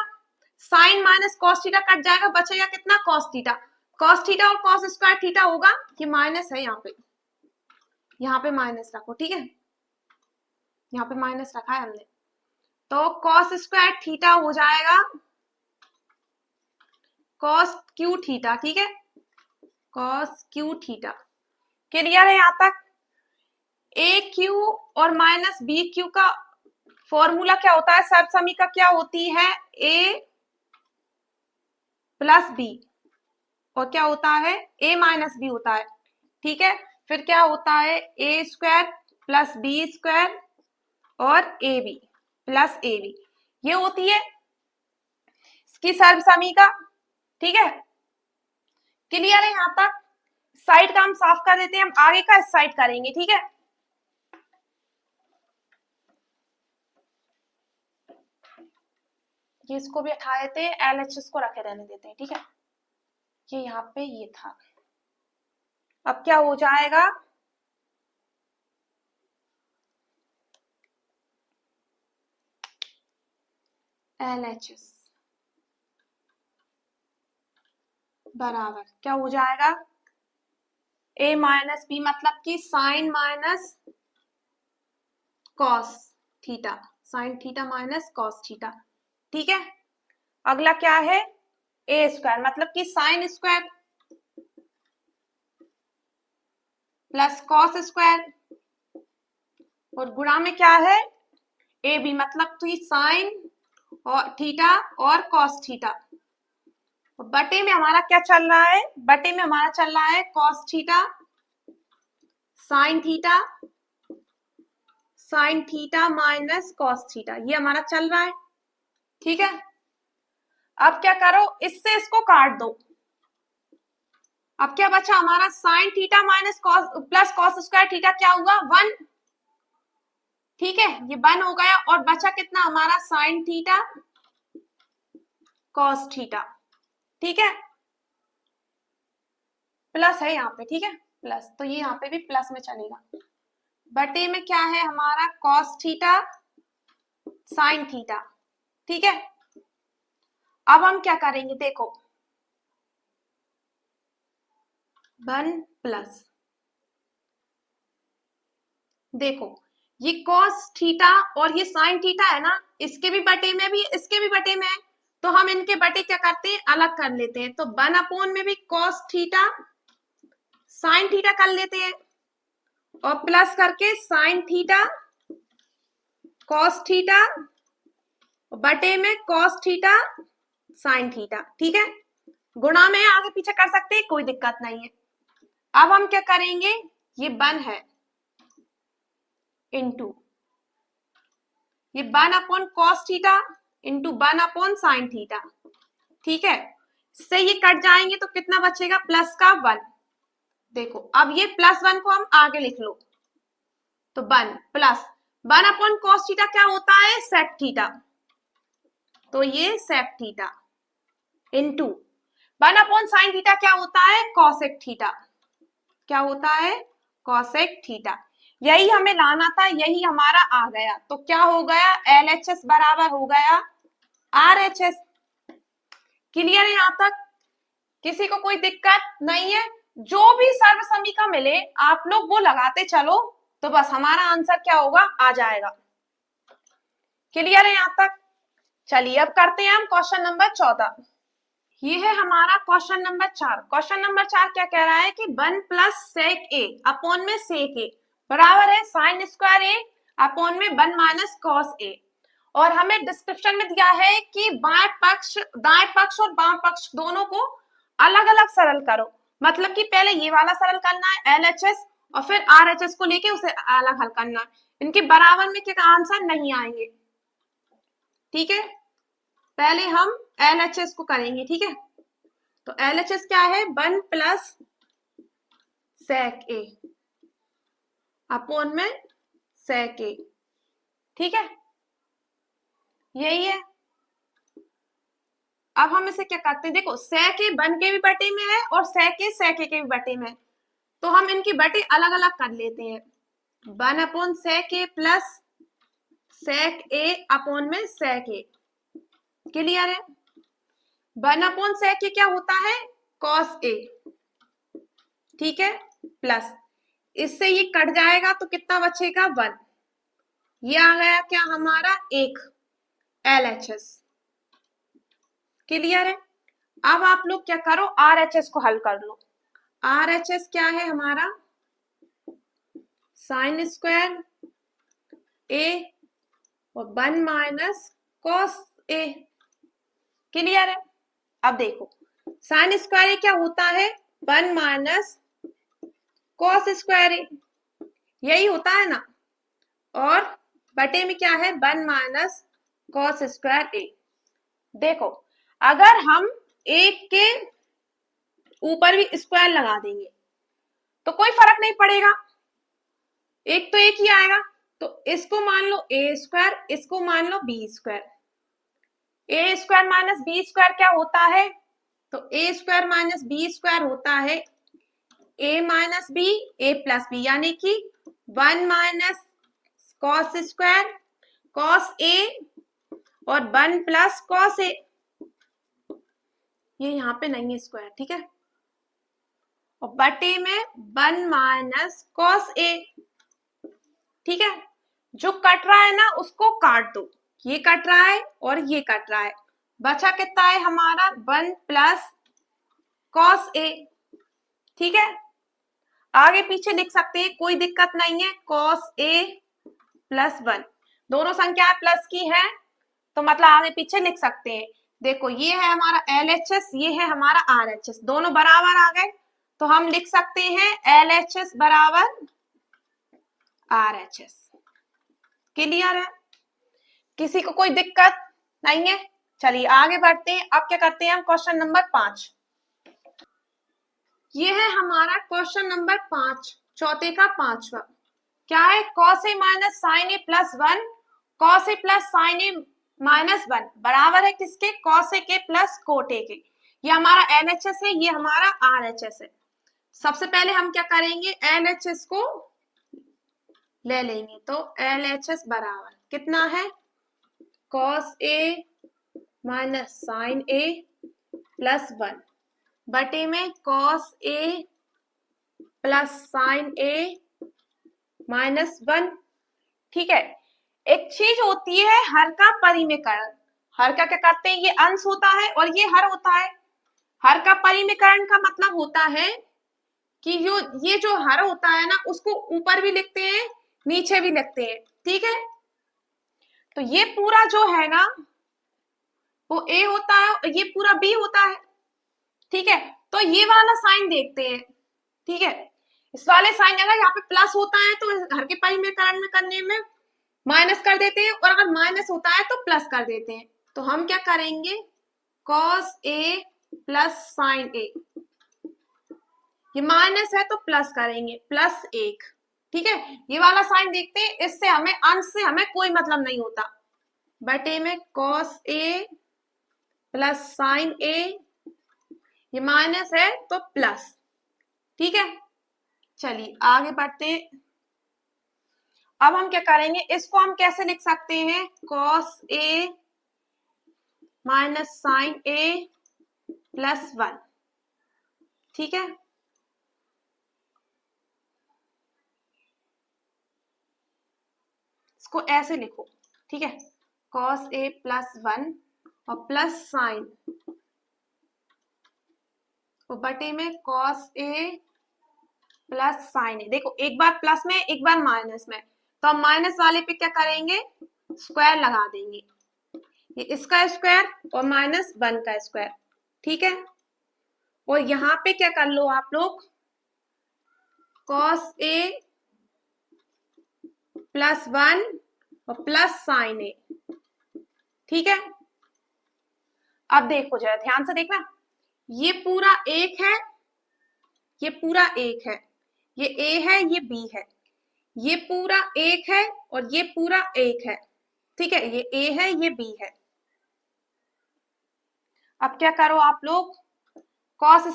sine minus cos theta cut जाएगा, बचेगा कितना, कॉस थीटा और कॉस स्क्वायर थीटा होगा, कि माइनस है यहाँ पे माइनस रखो, ठीक है, यहाँ पे माइनस रखा है हमने, तो कॉस स्क्वायर थीटा हो जाएगा कॉस क्यू थीटा, ठीक है, कॉस क्यू थीटा। क्लियर है यहाँ तक? ए क्यू और माइनस बी क्यू का फॉर्मूला क्या होता है, सर्वसमीका क्या होती है, ए प्लस बी, और क्या होता है, ए माइनस बी होता है, ठीक है। फिर क्या होता है, ए स्क्वायर प्लस बी स्क्वायर और a b plus a b, ये होती है इसकी सर्वसमीका, ठीक है। क्लियर है यहाँ तक? साइड का हम साफ कर देते हैं, हम आगे का इस साइड करेंगे, ठीक है। ये इसको भी हटा देते हैं, एलएचएस को रखे रहने देते हैं, ठीक है। ये यहाँ पे ये था, अब क्या हो जाएगा, एलएचएस बराबर क्या हो जाएगा, ए माइनस बी, मतलब कि sine minus cos theta, sine theta minus cos theta, ठीक है। अगला क्या है, ए स्क्वायर, मतलब कि sine square plus cos square, और गुणा में क्या है, ए बी, मतलब कि साइन और थीटा और कॉस थीटा बटे में हमारा क्या चल रहा है, बटे में हमारा चल रहा है cos theta sine theta minus cos theta, ये हमारा चल रहा है। ठीक है, अब क्या करो, इससे इसको काट दो। अब क्या बचा हमारा, sign theta minus cos plus cos square theta क्या हुआ, 1। ठीक है, ये 1 हो गया, और बचा कितना हमारा, साइन थीटा कॉस थीटा। ठीक है, प्लस है यहाँ पे। ठीक है, प्लस, तो ये यहाँ पे भी प्लस में चलेगा। बटे में क्या है हमारा, कॉस थीटा साइन थीटा। ठीक है, अब हम क्या करेंगे, देखो 1 प्लस, देखो ये कॉस थीटा और ये साइन थीटा है ना, इसके भी बटे में भी, इसके भी बटे में है, तो हम इनके बटे क्या करते हैं, अलग कर लेते हैं। तो 1 अपॉन में भी कॉस थीटा साइन थीटा कर लेते हैं, और प्लस करके साइन थीटा कॉस थीटा, बटे में कॉस थीटा साइन थीटा। ठीक है, गुणा में आगे पीछे कर सकते हैं, कोई दिक्कत नहीं है। अब हम क्या करेंगे, ये 1 है इंटू ये 1 upon cos theta into 1 upon sine theta. ठीक है, इससे ये कट जाएंगे तो कितना बचेगा, प्लस का 1। देखो अब ये +1 को हम आगे लिख लो, तो 1 प्लस 1 अपॉन कॉस थीटा क्या होता है, सेक थीटा, तो ये sec theta into 1 upon sine theta क्या होता है, कॉसेक थीटा, क्या होता है, कॉसेक थीटा। यही हमें लाना था, यही हमारा आ गया, तो क्या हो गया, LHS बराबर हो गया RHS। क्लियर है यहाँ तक, किसी को कोई दिक्कत नहीं है। जो भी सर्वसमीका मिले आप लोग वो लगाते चलो, तो बस हमारा आंसर क्या होगा, आ जाएगा। क्लियर है यहाँ तक, चलिए अब करते हैं हम क्वेश्चन नंबर 14। ये है हमारा क्वेश्चन नंबर 4। क्वेश्चन नंबर 4 क्या कह रहा है कि 1 प्लस सेक ए अपॉन में सेक ए बराबर है साइन स्क्वायर ए अपॉन में 1 माइनस कॉस ए, और हमें डिस्क्रिप्शन में दिया है कि दाएं पक्ष और बाएं पक्ष दोनों को अलग अलग सरल करो। मतलब कि पहले ये वाला सरल करना है LHS, और फिर RHS को लेके उसे अलग हल करना है। इनके बराबर में क्या आंसर नहीं आएंगे। ठीक है, पहले हम LHS को करेंगे। ठीक है, तो LHS क्या है, 1 प्लस सेक ए अपॉन में सेक ए। ठीक है, यही है। अब हम इसे क्या करते हैं, देखो सेक ए 1 के भी बटे में है और सेक ए के भी बटे में है, तो हम इनकी बटे अलग अलग कर लेते हैं। 1 अपॉन सेक ए प्लस सेक ए अपॉन में सेक ए। क्लियर है, 1 अपॉन सेक ए क्या होता है, कॉस ए। ठीक है, प्लस इससे ये कट जाएगा तो कितना बचेगा, 1। ये आ गया क्या हमारा, 1 LHS। क्लियर है, अब आप लोग क्या करो, RHS को हल कर लो। RHS क्या है हमारा, साइन स्क्वायर ए और 1 माइनस कॉस ए। क्लियर है, अब देखो साइन स्क्वायर ए क्या होता है, 1 माइनस कॉस स्क्वायर ए, यही होता है ना, और बटे में क्या है, 1 माइनस कॉस स्क्वायर ए। देखो अगर हम एक के ऊपर भी स्क्वायर लगा देंगे तो कोई फर्क नहीं पड़ेगा, एक तो एक ही आएगा। तो इसको मान लो ए स्क्वायर, इसको मान लो B square. A square minus b square क्या होता है, तो ए स्क्वायर माइनस बी स्क्वायर होता है ए minus B A plus B, यानी कि 1 minus cos square cos A और 1 प्लस कॉस ए। ये यहाँ पे नहीं है स्क्वायर। ठीक है, और बटे में 1 माइनस कॉस ए। ठीक है, जो कट रहा है ना उसको काट दो, ये कट रहा है और ये कट रहा है, बचा कितना है हमारा, 1 प्लस कॉस ए। ठीक है, आगे पीछे लिख सकते हैं, कोई दिक्कत नहीं है। कॉस ए प्लस 1, दोनों संख्या प्लस की है तो मतलब आगे पीछे लिख सकते हैं। देखो ये है हमारा LHS, ये है हमारा RHS, दोनों बराबर आ गए, तो हम लिख सकते हैं LHS बराबर RHS। क्लियर है? किसी को कोई दिक्कत नहीं है? चलिए आगे बढ़ते हैं। अब क्या करते हैं हम, क्वेश्चन नंबर 5। ये है हमारा क्वेश्चन नंबर 5, चौथे का 5वां। क्या है? cos a minus sine A plus 1, cos a plus sine a minus 1 बराबर है किसके? cos a के प्लस cot a के। ये हमारा LHS है, ये हमारा RHS है। सबसे पहले हम क्या करेंगे, LHS को ले लेंगे, तो LHS बराबर कितना है? cos a minus sine a plus 1 बटे में cos a plus sine a minus 1। ठीक है, एक चीज होती है हर का परिमेयकरण। हर का क्या करते हैं, ये अंश होता है और ये हर होता है। हर का परिमेयकरण का मतलब होता है कि ये जो हर होता है ना, उसको ऊपर भी लिखते हैं, नीचे भी लिखते हैं। ठीक है, तो ये पूरा जो है ना वो A होता है और ये पूरा B होता है। ठीक है, तो ये वाला साइन देखते हैं। ठीक है, इस वाले साइन अगर यहाँ पे प्लस होता है तो हर के परिमेयकरण में करने में माइनस कर देते हैं, और अगर माइनस होता है तो प्लस कर देते हैं। तो हम क्या करेंगे, cos a plus sine a, ये माइनस है तो प्लस करेंगे, प्लस 1। ठीक है, ये वाला साइन देखते हैं, इससे हमें अंश से हमें कोई मतलब नहीं होता। बटे में cos a plus sine a, ये माइनस है तो प्लस। ठीक है, चलिए आगे बढ़ते हैं। अब हम क्या करेंगे, इसको हम कैसे लिख सकते हैं, cos a minus sine a plus 1। ठीक है, इसको ऐसे लिखो। ठीक है, cos a प्लस 1 और प्लस साइन और बटे में cos a plus sine a। देखो एक बार प्लस में एक बार माइनस में, तो हम माइनस वाले पे क्या करेंगे, स्क्वायर लगा देंगे। ये इसका स्क्वायर और माइनस 1 का स्क्वायर। ठीक है, और यहाँ पे क्या कर लो आप लोग, cos a प्लस 1 और प्लस साइन a। ठीक है, अब देखो जरा ध्यान से देखना, ये पूरा एक है, ये पूरा एक है, ये A है, ये B है, ये पूरा एक है और ये पूरा एक है। ठीक है, ये A है, ये B है। अब क्या करो आप लोग, cos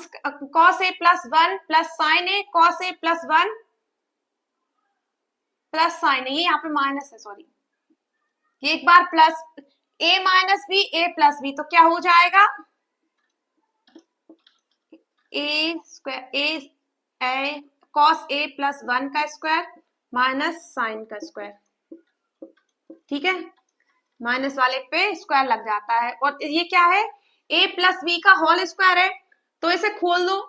a plus 1 plus sine a, cos a plus 1 plus sine a, ये यहाँ पे माइनस है, सॉरी, ये एक बार plus a minus b, a plus b, तो क्या हो जाएगा, a square a cos a plus 1 का स्क्वायर माइनस साइन का स्क्वायर। ठीक है, माइनस वाले पे स्क्वायर लग जाता है, और ये क्या है, a प्लस b का होल स्क्वायर है, तो इसे खोल दो,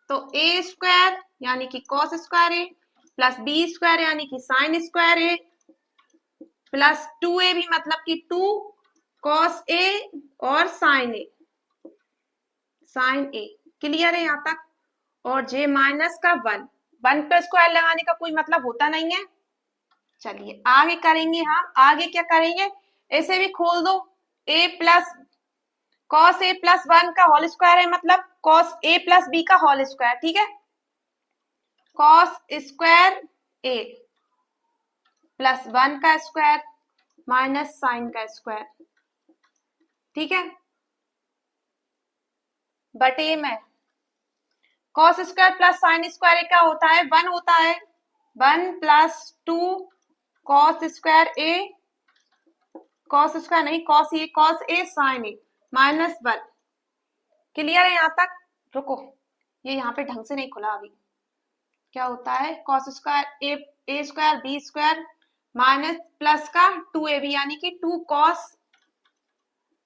तो a स्क्वायर यानी कि cos square a plus b square यानी कि sine square a plus 2ab मतलब कि 2 cos a और sine a, sine a। Clear है यहाँ तक? और j माइनस का 1 पे स्क्वायर लगाने का कोई मतलब होता नहीं है। चलिए आगे करेंगे हम, आगे क्या करेंगे, इसे भी खोल दो, a plus cos a plus 1 का होल स्क्वायर है, मतलब cos a प्लस b का होल स्क्वायर। ठीक है, cos स्क्वायर a प्लस 1 का स्क्वायर माइनस साइन का स्क्वायर। ठीक है, बटे में cos square plus sine square क्या होता है, 1 होता है, 1 plus 2 cos square a, cos square नहीं, cos a sine a minus 1। Clear है यहाँ तक? रुको, ये यहाँ पे ढंग से नहीं खुला अभी। क्या होता है, cos square a square b square minus plus का 2ab यानी कि 2 cos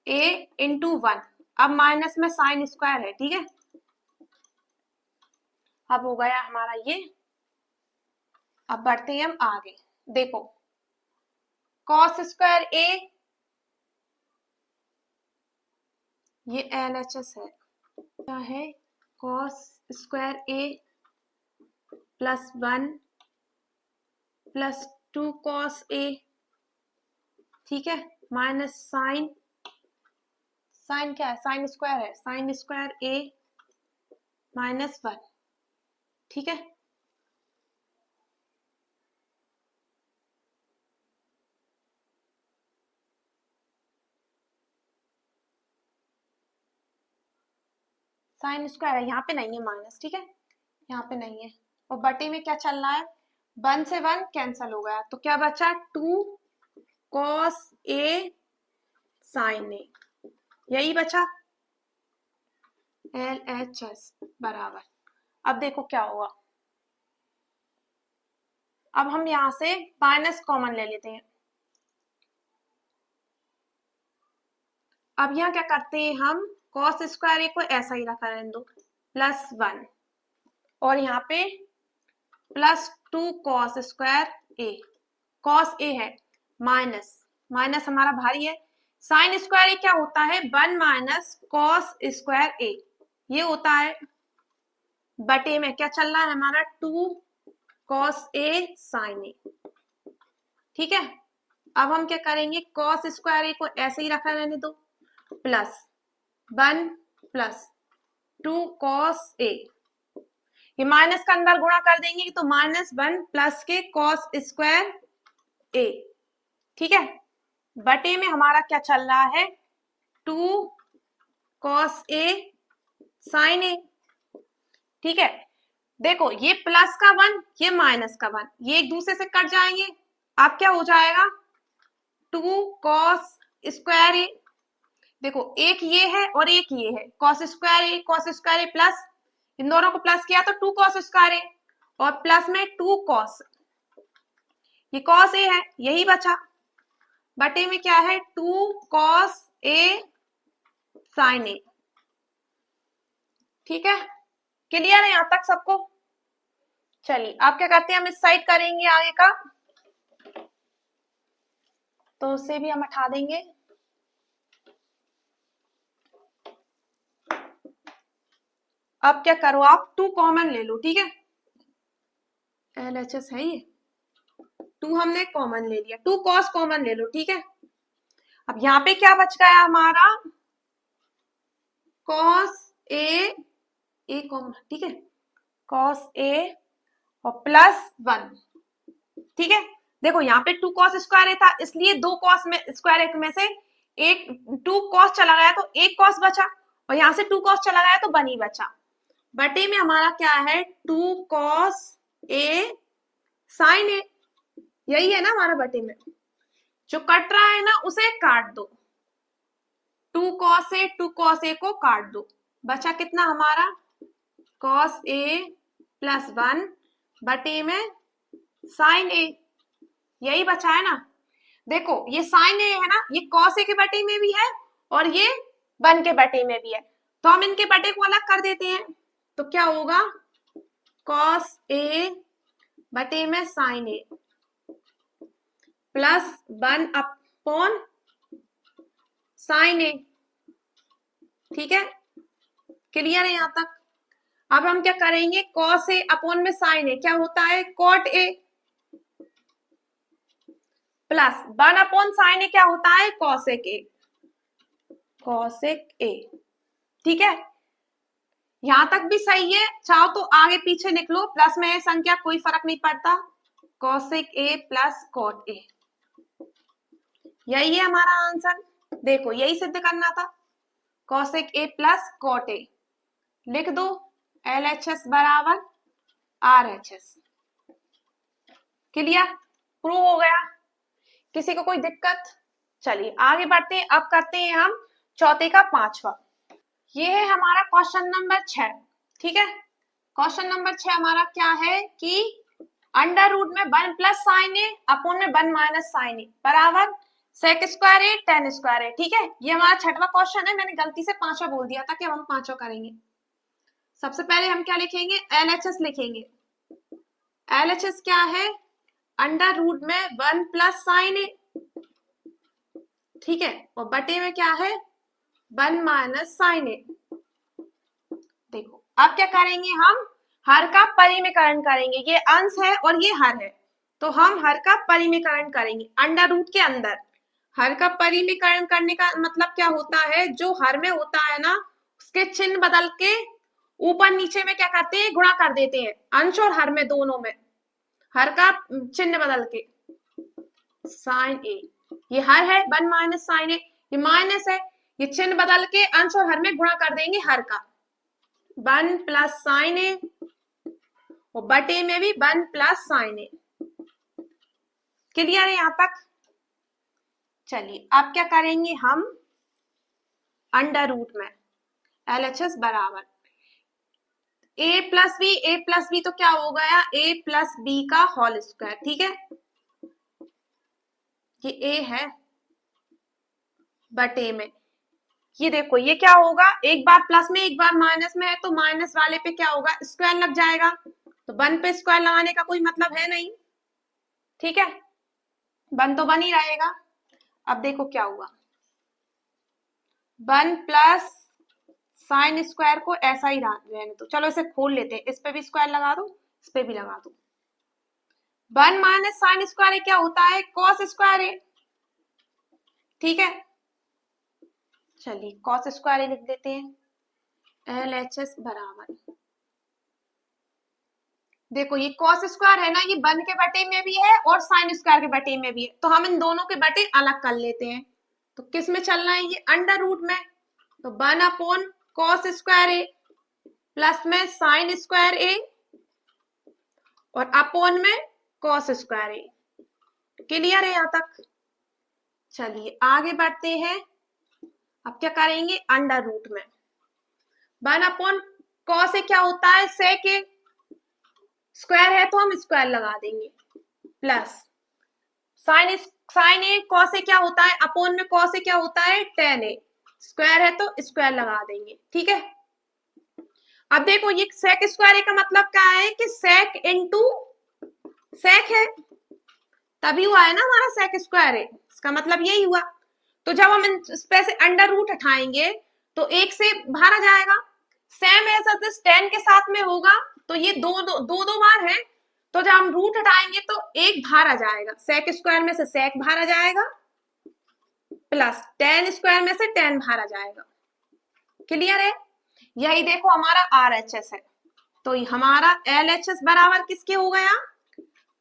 a इंटू 1, अब माइनस में साइन स्क्वायर है। ठीक है, अब हो गया हमारा ये। अब बढ़ते हैं हम आगे। देखो cos स्क्वायर a ये LHS है, क्या है, cos square A plus 1 plus 2 cos A, ठीक है, माइनस साइन, साइन क्या है, साइन स्क्वायर है, साइन स्क्वायर A माइनस 1, ठीक है। साइन स्क्वायर है, यहाँ पे नहीं है माइनस, ठीक है, यहाँ पे नहीं है। और बटे में क्या चल रहा है, 1 से 1 कैंसल हो गया, तो क्या बचा, 2 cos A sin A, यही बचा LHS बराबर। अब देखो क्या होगा, अब हम यहां से माइनस कॉमन ले लेते हैं। अब यहाँ क्या करते हैं हम, cos स्क्वायर A को ऐसा ही रखा रहने दो, प्लस 1, और यहाँ पे plus 2 cos square A, cos A है माइनस, माइनस हमारा भारी है, साइन स्क्वायर A क्या होता है, 1 माइनस cos स्क्वायर A, ये होता है, बटे में क्या चल रहा है हमारा, 2 cos A sin A, ठीक है। अब हम क्या करेंगे, cos स्क्वायर A को ऐसे ही रखा रहने दो, प्लस 1 प्लस 2 cos A, ये माइनस का अंदर गुणा कर देंगे तो माइनस 1 प्लस के cos स्क्वायर A, ठीक है, बटे में हमारा क्या चल रहा है, 2 cos A sin A, ठीक है। देखो ये प्लस का 1, ये माइनस का 1, ये एक दूसरे से कट जाएंगे, अब क्या हो जाएगा, 2 cos स्क्वायर A, देखो एक ये है और एक ये है, cos स्क्वायर A प्लस, इन दोनों को प्लस किया तो 2 cos स्क्वायर A, और प्लस में 2 cos, ये cos A है, यही बचा, बटे में क्या है, 2 cos A sin A, ठीक है, क्लियर है यहाँ तक सबको। चलिए आप क्या करते हैं, हम इस साइड करेंगे आगे का, तो उसे भी हम हटा देंगे। अब क्या करो, आप 2 कॉमन ले लो, ठीक है, LHS है ये, 2 हमने कॉमन ले लिया, 2 cos कॉमन ले लो, ठीक है। अब यहाँ पे क्या बच गया हमारा, cos A कॉमन, ठीक है, cos A और प्लस 1, ठीक है। देखो यहाँ पे 2 cos स्क्वायर था, इसलिए 2 cos में स्क्वायर में से एक 2 cos चला गया तो एक cos बचा, और यहाँ से 2 cos चला गया तो 1 ही बचा, बटे में हमारा क्या है, 2 cos A sin A, यही है ना हमारा बटे में, जो कट रहा है ना उसे काट दो, 2 cos A को काट दो, बचा कितना हमारा, cos A प्लस 1 बटे में sin A, यही बचा है ना। देखो ये sin A है ना, ये cos A के बटे में भी है और ये 1 के बटे में भी है, तो हम इनके बटे को अलग कर देते हैं, तो क्या होगा, cos A बटे में sin A plus 1 upon sin A, ठीक है, क्लियर है यहाँ तक। अब हम क्या करेंगे, cos A अपॉन में sin A क्या होता है, cot A, plus 1 upon sin A क्या होता है, cosec A, cosec A, ठीक है, यहां तक भी सही है, चाहो तो आगे पीछे निकलो, प्लस में है संख्या कोई फर्क नहीं पड़ता, cosec A plus cot A, यही है हमारा आंसर। देखो यही सिद्ध करना था, cosec A plus cot A, लिख दो LHS बराबर RHS, क्लियर, प्रूव हो गया, किसी को कोई दिक्कत। चलिए आगे बढ़ते हैं, अब करते हैं हम चौथे का 5वां, ये है हमारा क्वेश्चन नंबर 6, ठीक है। क्वेश्चन नंबर 6 हमारा क्या है कि अंडर रूट में 1 प्लस साइन ए अपॉन में 1 माइनस साइन ए बराबर सेक स्क्वायर ए टेन स्क्वायर है, ठीक है। ये हमारा 6वां क्वेश्चन है, मैंने गलती से 5वां बोल दिया था कि हम 5वां करेंगे। सबसे पहले हम क्या लिखेंगे, LHS लिखेंगे, LHS क्या है, अंडर रूट में 1 प्लस साइन ए, ठीक है, और बटे में क्या है 1 माइनस साइन ए। देखो अब क्या करेंगे, हम हर का परिमेयकरण करेंगे। ये अंश है और ये हर है, तो हम हर का परिमेयकरण करेंगे अंडर रूट के अंदर। हर का परिमेयकरण करने का मतलब क्या होता है, जो हर में होता है ना उसके चिन्ह बदल के ऊपर नीचे में क्या करते हैं, गुणा कर देते हैं, अंश और हर में दोनों में। हर का चिन्ह बदल के साइन ए, ये हर है 1 माइनस साइन ए, ये माइनस है, ये चिन्ह बदल के अंश और हर में गुणा कर देंगे हर का 1 प्लस साइन ए, और बटे में भी 1 प्लस साइन ए। क्लियर है यहां तक? चलिए अब क्या करेंगे हम, अंडर रूट में LHS बराबर a प्लस बी तो क्या हो गया, a प्लस बी का होल स्क्वायर। ठीक है, ये a है बटे में, ये देखो ये क्या होगा, एक बार प्लस में एक बार माइनस में है, तो माइनस वाले पे क्या होगा, स्क्वायर लग जाएगा, तो 1 पे स्क्वायर लगाने का कोई मतलब है नहीं। ठीक है, 1 तो 1 ही रहेगा। अब देखो क्या हुआ, 1 प्लस साइन स्क्वायर को ऐसा ही रहने दो, चलो इसे खोल लेते हैं, इस पे भी स्क्वायर लगा दो, इस पे भी लगा दो। 1 माइनस साइन स्क्वायर क्या होता है, कॉस स्क्वायर है। ठीक है, चलिए कॉस स्क्वायर लिख देते हैं, LHS बराबर, देखो ये कॉस स्क्वायर है ना, ये 1 के बटे में भी है और साइन स्क्वायर के बटे में भी है, तो हम इन दोनों के बटे अलग कर लेते हैं। तो किस में चलना है, ये अंडर रूट में, तो 1 upon cos square A plus में साइन स्क्वायर ए और अपॉन में कॉस स्क्वायर ए। क्लियर है यहां तक? चलिए आगे बढ़ते हैं, अब क्या करेंगे, अंडर रूट में 1 अपॉन कॉस ए क्या होता है, सेक ए, स्क्वायर है तो हम स्क्वायर लगा देंगे, प्लस साइन ए कॉस ए क्या होता है, अपॉन में कॉस ए क्या होता है, टेन ए, स्क्वायर है तो स्क्वायर लगा देंगे। ठीक है, अब देखो ये सेक स्क्वायर ए का मतलब क्या है कि सेक इनटू सेक है, तभी हुआ है ना हमारा सेक स्क्वायर है, इसका मतलब यही हुआ। तो जब हम इस पे से अंडर रूट हटाएंगे तो एक से बाहर आ जाएगा, सेम ऐसा टेन के साथ में होगा, तो ये दो बार है, तो जब हम रूट हटाएंगे तो एक बाहर आ जाएगा, सेक स्क्वायर में से सेक बाहर आ जाएगा, प्लस टेन स्क्वायर में से टेन बाहर आ जाएगा। क्लियर है? यही देखो हमारा RHS है, तो हमारा LHS बराबर किसके हो गया,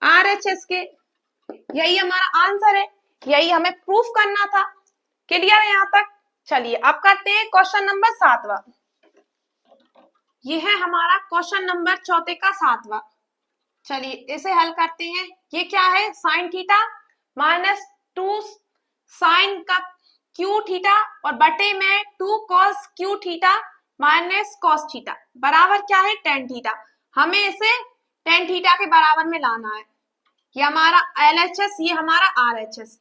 RHS के। यही हमारा आंसर है, यही हमें प्रूफ करना था। क्लियर है यहां तक? चलिए अब करते हैं क्वेश्चन नंबर 7वां। ये है हमारा क्वेश्चन नंबर 4 का 7वां। चलिए इसे हल करते हैं। ये क्या है, साइन थीटा माइनस 2 साइन का क्यू थीटा और बटे में 2 cos Q theta minus cos theta बराबर क्या है, टेन थीटा। हमें इसे टेन थीटा के बराबर में लाना है। ये हमारा LHS, ये हमारा RHS,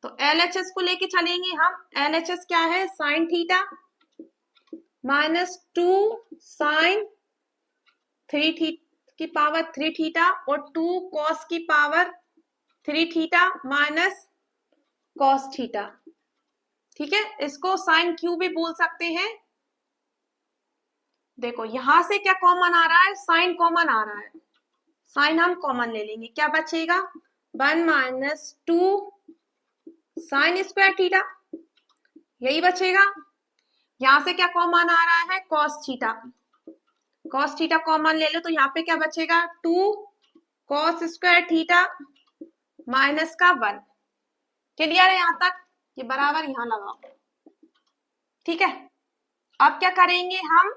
तो LHS को लेके चलेंगे हम। LHS क्या है, साइन थीटा माइनस 2 साइन 3 की पावर 3 थीटा और 2 कॉस की power 3 theta minus cos theta. ठीक है, इसको साइन क्यू भी बोल सकते हैं। देखो यहां से क्या कॉमन आ रहा है, साइन कॉमन आ रहा है, साइन हम कॉमन ले लेंगे, क्या बचेगा, 1 माइनस 2 साइन स्क्वायर थीटा, यही बचेगा। यहां से क्या कॉमन आ रहा है, cos theta, cos theta common ले लो, तो यहाँ पे क्या बचेगा, 2 कॉस स्क्वायर थीटा माइनस का 1। क्लियर है यहां तक? ये बराबर यहां लगाओ। ठीक है, अब क्या करेंगे हम,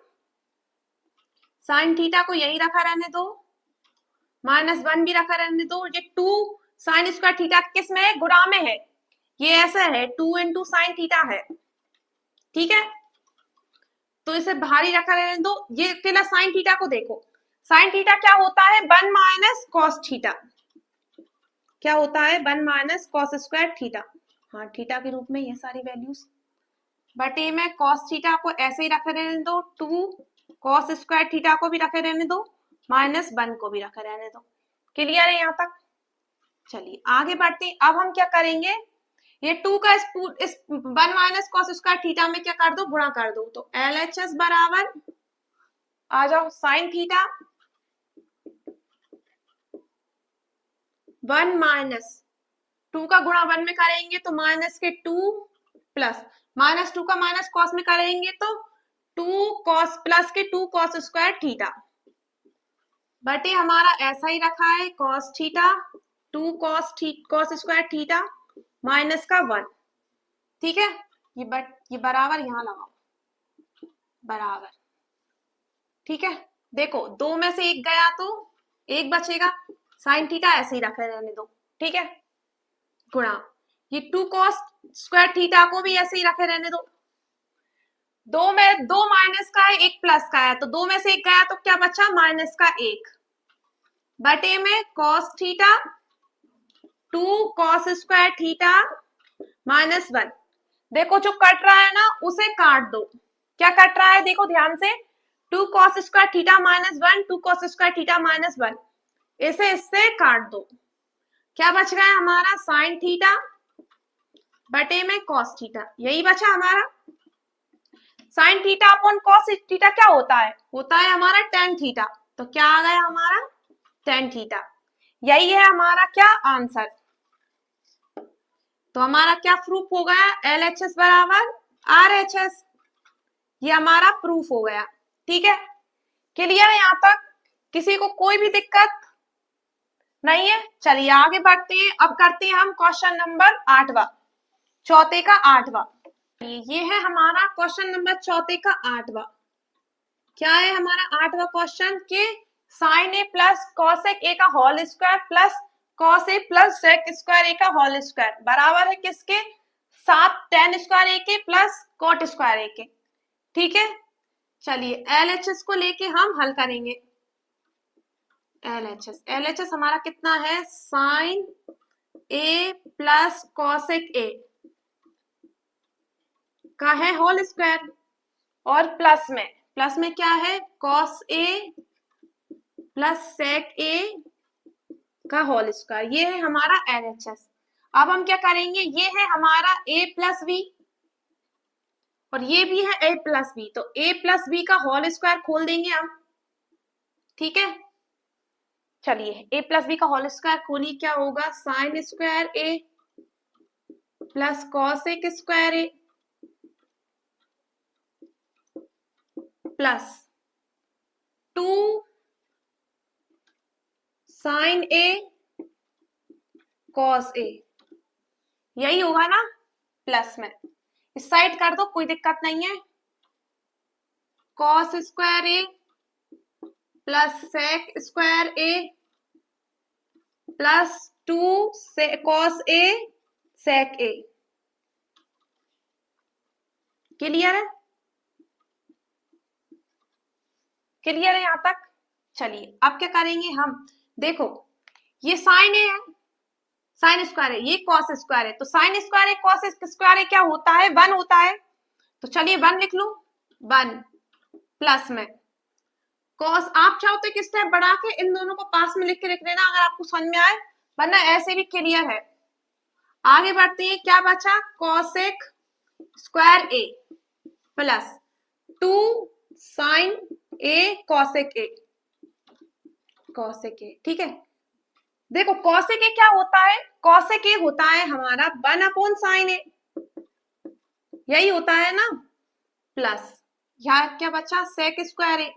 साइन थीटा को यही रखा रहने दो, माइनस 1 भी रखा रहने दो। ये 2 साइन स्क्वायर थीटा किस में है, गुणा में है, ये ऐसा है 2 इंटू साइन थीटा है। ठीक है, तो इसे बाहर ही रखा रहने दो। ये अकेला साइन थीटा को देखो, साइन थीटा क्या होता है, 1 माइनस कॉस थीटा, क्या होता है, 1 माइनस कॉस स्क्वायर थीटा। हाँ, थीटा के रूप में ये सारी वैल्यूज, बटे में कॉस थीटा को ऐसे ही रखे रहने दो, 2 कॉस स्क्वायर थीटा को भी रखे रहने दो, माइनस 1 को भी रखे रहने दो। क्लियर है यहाँ तक? चलिए आगे बढ़ते हैं। अब हम क्या करेंगे, ये 2 का इस 1 माइनस कॉस स्क्वायर थीटा में क्या कर दो, गुणा कर दो। तो LHS बराबर आ जाओ साइन थीटा 1 माइनस 2 का गुणा 1 में करेंगे तो माइनस के 2 प्लस माइनस 2 का माइनस कॉस में करेंगे तो 2 कॉस प्लस के 2 कॉस स्क्वायर थीटा बटे हमारा ऐसा ही रखा है cos theta 2 cos square theta minus का 1। ठीक है, ये बराबर यहाँ लगाओ बराबर। ठीक है, देखो 2 में से 1 गया तो 1 बचेगा, साइन थीटा ऐसे ही रखे रहने दो। ठीक है, गुणा ये 2 कॉस स्क्वायर थीटा को भी ऐसे ही रखे रहने दो। 2 में 2 माइनस का है 1 प्लस का है, तो 2 में से 1 गया तो क्या बचा, माइनस का 1 बटे में cos theta 2 cos square theta minus 1। देखो जो कट रहा है ना उसे काट दो। क्या कट रहा है देखो ध्यान से, 2 cos square theta minus 1 2 cos square theta minus 1, इसे इससे काट दो। क्या बच गया है हमारा, साइन थीटा बटे में कॉस थीटा, यही बचा हमारा। Sine theta upon cos theta क्या होता है हमारा टेन थीटा। तो क्या आ गया हमारा, टेन थीटा। यही है हमारा क्या आंसर। तो हमारा क्या प्रूफ हो गया, LHS बराबर RHS, ये हमारा प्रूफ हो गया। ठीक है, क्लियर है यहाँ तक, किसी को कोई भी दिक्कत नहीं है। चलिए आगे बढ़ते हैं, अब करते हैं हम क्वेश्चन नंबर 8वां, चौथे का 8वां। ये है हमारा क्वेश्चन नंबर चौथे का 8वां। क्या है हमारा 8वां क्वेश्चन के sine A plus cosec A का whole square plus cos A plus sec square A का होल स्क्वायर बराबर है किसके, 7 टेन स्क्वायर ए के प्लस कॉट स्क्वायर ए के। ठीक है, चलिए LHS को लेके हम हल करेंगे। LHS हमारा कितना है, sine A plus cosec A का है होल स्क्वायर और प्लस में क्या है, कॉस ए प्लस सेक ए का होल स्क्वायर, ये है हमारा LHS। अब हम क्या करेंगे, ये है हमारा a प्लस बी और ये भी है a प्लस बी, तो a प्लस बी का होल स्क्वायर खोल देंगे हम। ठीक है, चलिए a प्लस बी का होल स्क्वायर खोलिए, क्या होगा, sine square a plus cosec square a plus 2 sine a cos a, यही होगा ना, प्लस में इस साइड कर दो कोई दिक्कत नहीं है, cos square a plus sec square a plus 2 cos a sec a। Clear है, क्लियर है यहाँ तक। चलिए अब क्या करेंगे हम, देखो ये साइन है, साइन स्क्वायर है, ये कॉस स्क्वायर है, तो साइन स्क्वायर है कॉस स्क्वायर है क्या होता है, 1 होता है। तो चलिए 1 लिख लो, 1 प्लस में कॉस, आप चाहो तो एक स्टेप बढ़ा के इन दोनों को पास में लिख के लिख लेना अगर आपको समझ में आए, वरना ऐसे भी क्लियर है। आगे बढ़ते हैं, क्या बचा, cosec square A plus 2 sine A cosec A, cosec A. ठीक है, देखो कॉसेक ए क्या होता है, कॉसेक ए होता है हमारा 1 अपॉन साइन ए, यही होता है ना, प्लस यहाँ क्या बचा, सेक square A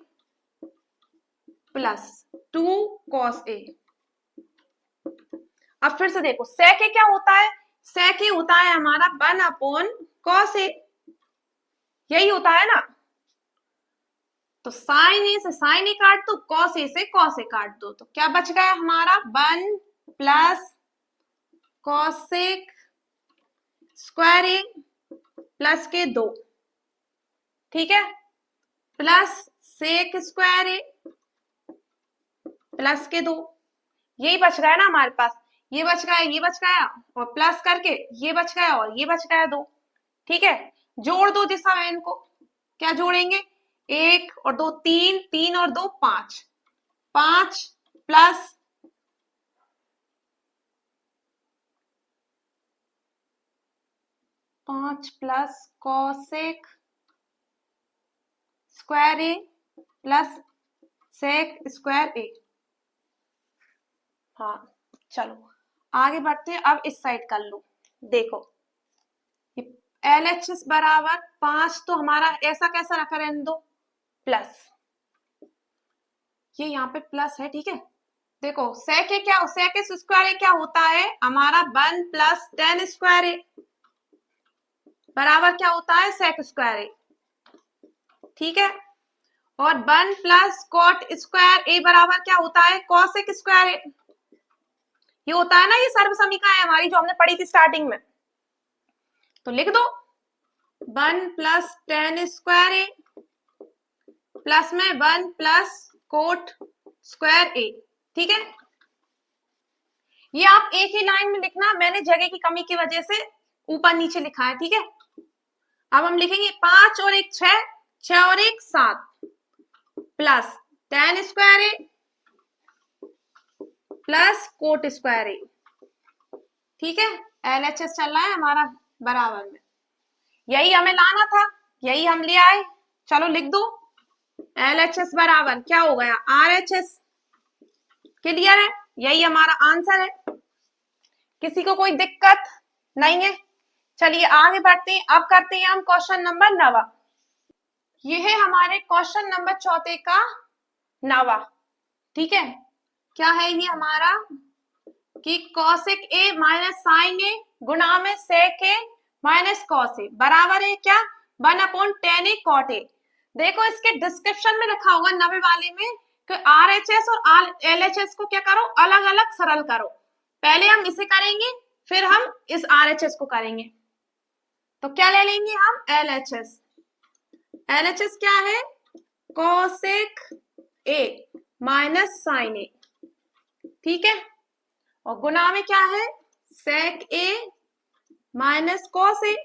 plus 2 cos A. अब फिर से देखो सेक ए क्या होता है, सेक ए होता है हमारा 1 अपॉन कॉस ए, यही होता है ना। तो साइन ए से साइन ए काट दो, कॉस ए से कॉस ए काट दो, तो क्या बच गया हमारा, 1 plus cosec square A plus के 2, ठीक है, plus sec square A plus के 2, यही बच गया ना हमारे पास, ये बच गया, ये बच गया और प्लस करके ये बच गया और ये बच गया 2। ठीक है, जोड़ दो दिशा में इनको, क्या जोड़ेंगे, 1 और 2 3, 3 और 2 5, 5 plus 5 plus cosec square A plus sec square ए। हाँ चलो आगे बढ़ते हैं। अब इस साइड कर लो। देखो एल एच एस बराबर 5 तो हमारा ऐसा कैसा रखा रहने दो प्लस, ये यहाँ पे प्लस है ठीक है। देखो सेक ए क्या, सेक स्क्वायर ए क्या होता है हमारा 1 प्लस टेन स्क्वायर ए बराबर क्या होता है सेक स्क्वायर ए ठीक है। और 1 प्लस कॉट स्क्वायर ए बराबर क्या होता है कॉसेक स्क्वायर ए। ये होता है ना, ये सर्व समीकरण है हमारी जो हमने पढ़ी थी स्टार्टिंग में। तो लिख दो 1 plus tan square A plus में 1 प्लस कोट स्क्वायर ए ठीक है। ये आप एक ही लाइन में लिखना, मैंने जगह की कमी की वजह से ऊपर नीचे लिखा है ठीक है। अब हम लिखेंगे 5 और 1 6, 6 और 1 7 plus tan square A plus cot square A ठीक है। एलएचएस चल रहा है हमारा बराबर में, यही हमें लाना था, यही हम ले आए। चलो लिख दो एलएचएस बराबर क्या हो गया आरएचएस। क्लियर है, यही हमारा आंसर है। किसी को कोई दिक्कत नहीं है। चलिए आगे बढ़ते हैं। अब करते हैं हम क्वेश्चन नंबर 9। ये है हमारे क्वेश्चन नंबर 4 का 9 ठीक है। क्या है ये हमारा कि कॉसेक ए माइनस साइन ए गुणा में सेक ए माइनस कॉस ए बराबर है क्या 1/10 ए कॉट ए। देखो इसके डिस्क्रिप्शन में लिखा होगा 90 वाले में कि आरएचएस और एलएचएस को क्या करो अलग अलग सरल करो। पहले हम इसे करेंगे फिर हम इस आरएचएस को करेंगे। तो क्या ले लेंगे हम एलएचएस। एलएचएस क्या है कॉसेक ए माइनस साइन ए ठीक है। और गुणा में क्या है सेक ए माइनस कॉस ए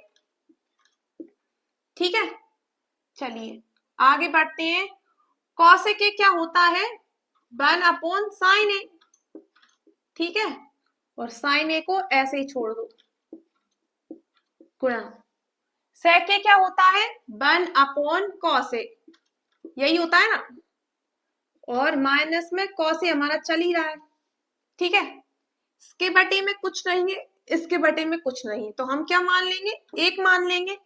ठीक है। चलिए आगे बढ़ते हैं। कॉसेक ए क्या होता है 1/साइन ए ठीक है। और साइन ए को ऐसे ही छोड़ दो गुणा सेक ए क्या होता है 1/कॉस ए यही होता है ना। और माइनस में कॉस ए हमारा चल ही रहा है ठीक है। इसके बटे में कुछ नहीं है, इसके बटे में कुछ नहीं है, तो हम क्या मान लेंगे एक मान लेंगे।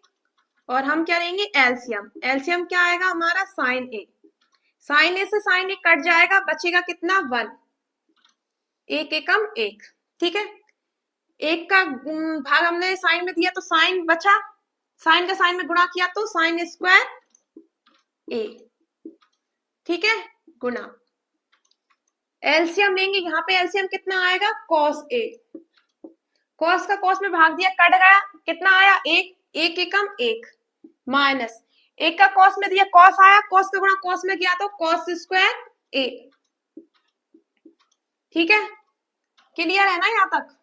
और हम क्या लेंगे एलसीएम। एलसीएम क्या आएगा हमारा साइन ए। साइन ए से साइन ए कट जाएगा, बचेगा कितना 1, एक एकम एक ठीक है। एक का भाग हमने साइन में दिया तो साइन बचा, साइन का साइन में गुणा किया तो साइन स्क्वायर ए ठीक है गुणा एलसीएम लेंगे। यहाँ पे एलसीएम कितना आएगा कॉस ए। कॉस का कॉस में भाग दिया कट गया, कितना आया एक, एक एकम एक माइनस एक का कॉस में दिया कॉस आया, कॉस का गुणा कॉस में गया तो कॉस स्क्वायर ए ठीक है। क्लियर है ना यहाँ तक।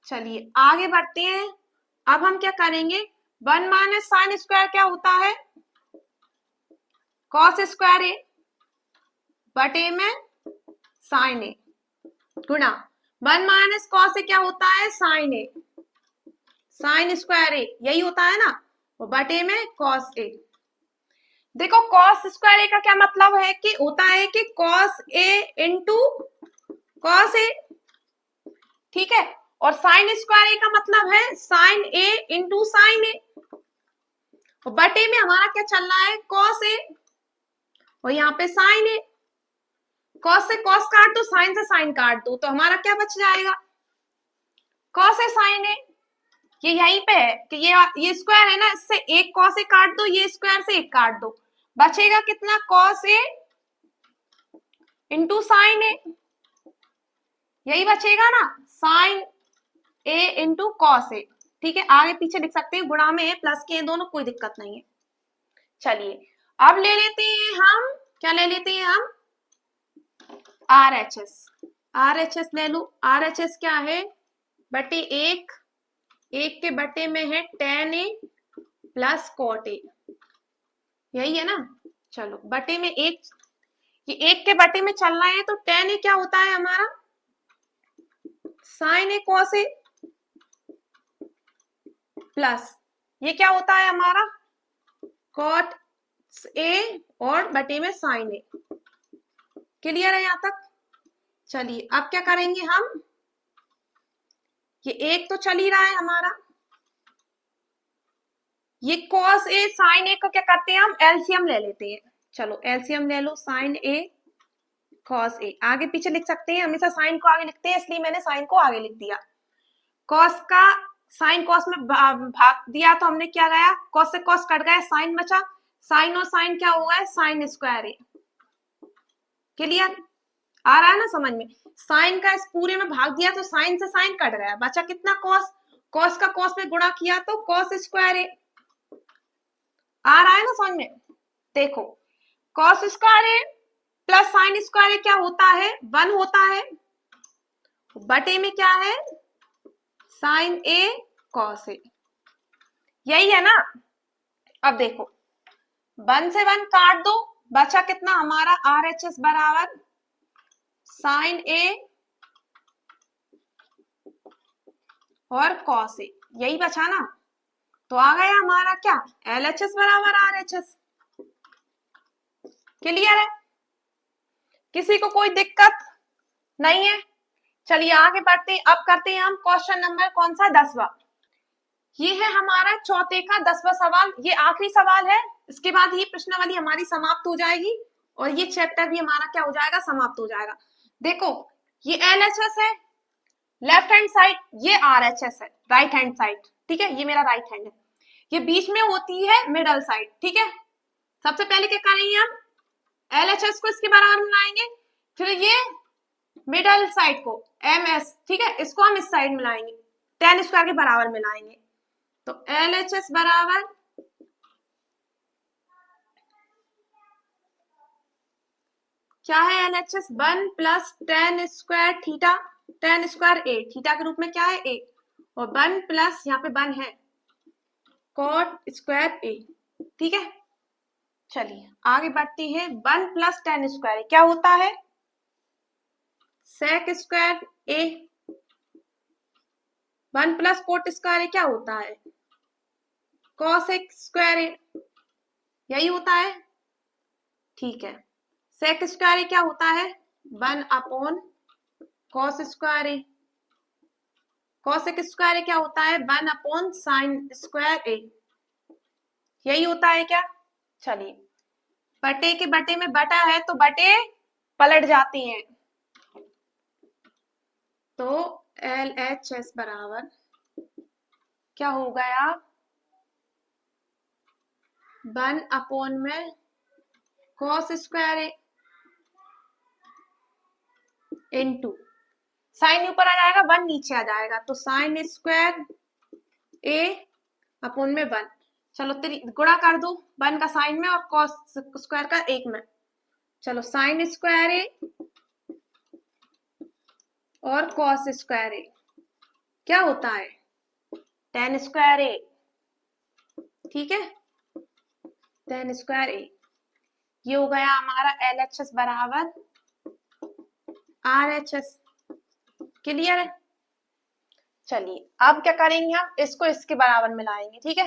चलिए आगे बढ़ते हैं। अब हम क्या करेंगे 1 माइनस साइन स्क्वायर क्या होता है कॉस स्क्वायर ए बटे में साइन ए गुणा 1 माइनस कॉस ए क्या होता है साइन ए साइन स्क्वायर ए यही होता है ना, वो बटे में कॉस ए। देखो कॉस स्क्वायर ए का क्या मतलब है कि होता है कि cos A into cos A ठीक है। और साइन स्क्वायर ए का मतलब है साइन ए इंटू साइन ए। और बटे में हमारा क्या चल रहा है कॉस ए और यहाँ पे साइन ए। कॉस से कॉस काट दो, साइन से साइन काट दो, तो हमारा क्या बच जाएगा कॉस ए साइन ए। ये यहीं पे है कि ये स्क्वायर है ना, इससे एक कॉस ए काट दो, ये स्क्वायर से एक काट दो, बचेगा कितना कॉस ए इंटू साइन ए यही बचेगा ना sine A into cos A ठीक है। आगे पीछे लिख सकते हैं, गुणा में प्लस के दोनों कोई दिक्कत नहीं है। चलिए अब ले लेते हैं हम, क्या ले लेते हैं हम आरएचएस। आरएचएस ले लो। आरएचएस क्या है बटे एक, एक के बटे में है tan A plus cot A यही है ना। चलो बटे में एक, ये एक के बटे में चल रहा है तो tan ए क्या होता है हमारा sign a cos A plus ये क्या होता है हमारा कॉट ए और बटे में साइन ए। क्लियर है यहाँ तक? चलिए अब क्या करेंगे हम, ये एक तो चल ही रहा है हमारा, ये कॉस ए साइन ए को क्या करते हैं हम एलसीएम ले लेते हैं। चलो एलसीएम ले लो, साइन ए कॉस ए, आगे पीछे लिख सकते हैं, हमेशा साइन को आगे लिखते हैं इसलिए मैंने साइन को आगे लिख दिया। कॉस का साइन कॉस में भाग दिया तो हमने क्या गया, कॉस से कॉस कट गया, साइन बचा, साइन और साइन क्या हुआ है साइन स्क्वायर ए। क्लियर आ रहा है ना समझ में? साइन का इस पूरे में भाग दिया तो साइन से साइन कट गया, बचा कितना कॉस, कॉस का कॉस में गुणा किया तो कॉस स्क्वायर ए। आ रहा है ना समझ में? देखो cos square A plus sine square ए क्या होता है 1 होता है, बटे में क्या है साइन ए कॉस ए, यही है ना। अब देखो 1 से 1 काट दो, बचा कितना हमारा आर एच एस बराबर साइन ए और कॉस ए, यही बचा ना। तो आ गया हमारा क्या एल एच एस बराबर आर एच एस। क्लियर है? किसी को कोई दिक्कत नहीं है? चलिए आगे बढ़ते हैं। अब करते हैं हम क्वेश्चन नंबर कौन सा 10वां। ये है हमारा चौथे का 10वां सवाल, ये आखिरी सवाल है, इसके बाद ये प्रश्नावली हमारी समाप्त हो जाएगी और ये चैप्टर भी हमारा क्या हो जाएगा समाप्त हो जाएगा। देखो ये एल एच एस है लेफ्ट हैंड साइड, ये आर एच एस है राइट हैंड साइड, ठीक है, ये मेरा राइट हैंड है, ये बीच में होती है मिडल साइड, ठीक है। सबसे पहले क्या करेंगे हम एल एच एस को इसके बराबर मिलाएंगे, फिर ये मिडल साइड को एम एस, ठीक है, इसको हम इस साइड मिलाएंगे, टेन स्क्वायर के बराबर मिलाएंगे। तो एल एच एस बराबर क्या है L H S 1 plus tan square theta, tan square A, theta के रूप में क्या है ए, और 1 प्लस यहाँ पे 1 है कॉट स्क्वायर ए, ठीक है। चलिए आगे बढ़ती है, 1 प्लस टेन स्क्वायर क्या होता है सेक स्क्वायर ए, 1 प्लस कोट स्क्वायर क्या होता है कॉसेक स्क्वायर ए, यही होता है, ठीक है। सेक स्क्वायर क्या होता है 1 अपॉन कॉस स्क्वायर ए, कॉसेक स्क्वायर क्या होता है 1 अपॉन साइन स्क्वायर ए, यही होता है क्या। चलिए बटे के बटे में बटा है तो बटे पलट जाते हैं, तो एल एच एस बराबर क्या हो गया 1 अपॉन में कॉस स्क्वायर ए इनटू साइन ऊपर आ जाएगा 1 नीचे आ जाएगा, तो साइन स्क्वायर ए अपॉन में 1, चलो गुणा कर दो 1 का साइन में और कॉस स्क्वायर का 1 में, चलो साइन स्क्वायर ए और कॉस स्क्वायर ए क्या होता है टेन स्क्वायर ए, ठीक है, टेन स्क्वायर ए, ये हो गया हमारा एल एच एस बराबर आर एच एस। क्लियर है? चलिए अब क्या करेंगे हम इसको इसके बराबर मिलाएंगे, ठीक है।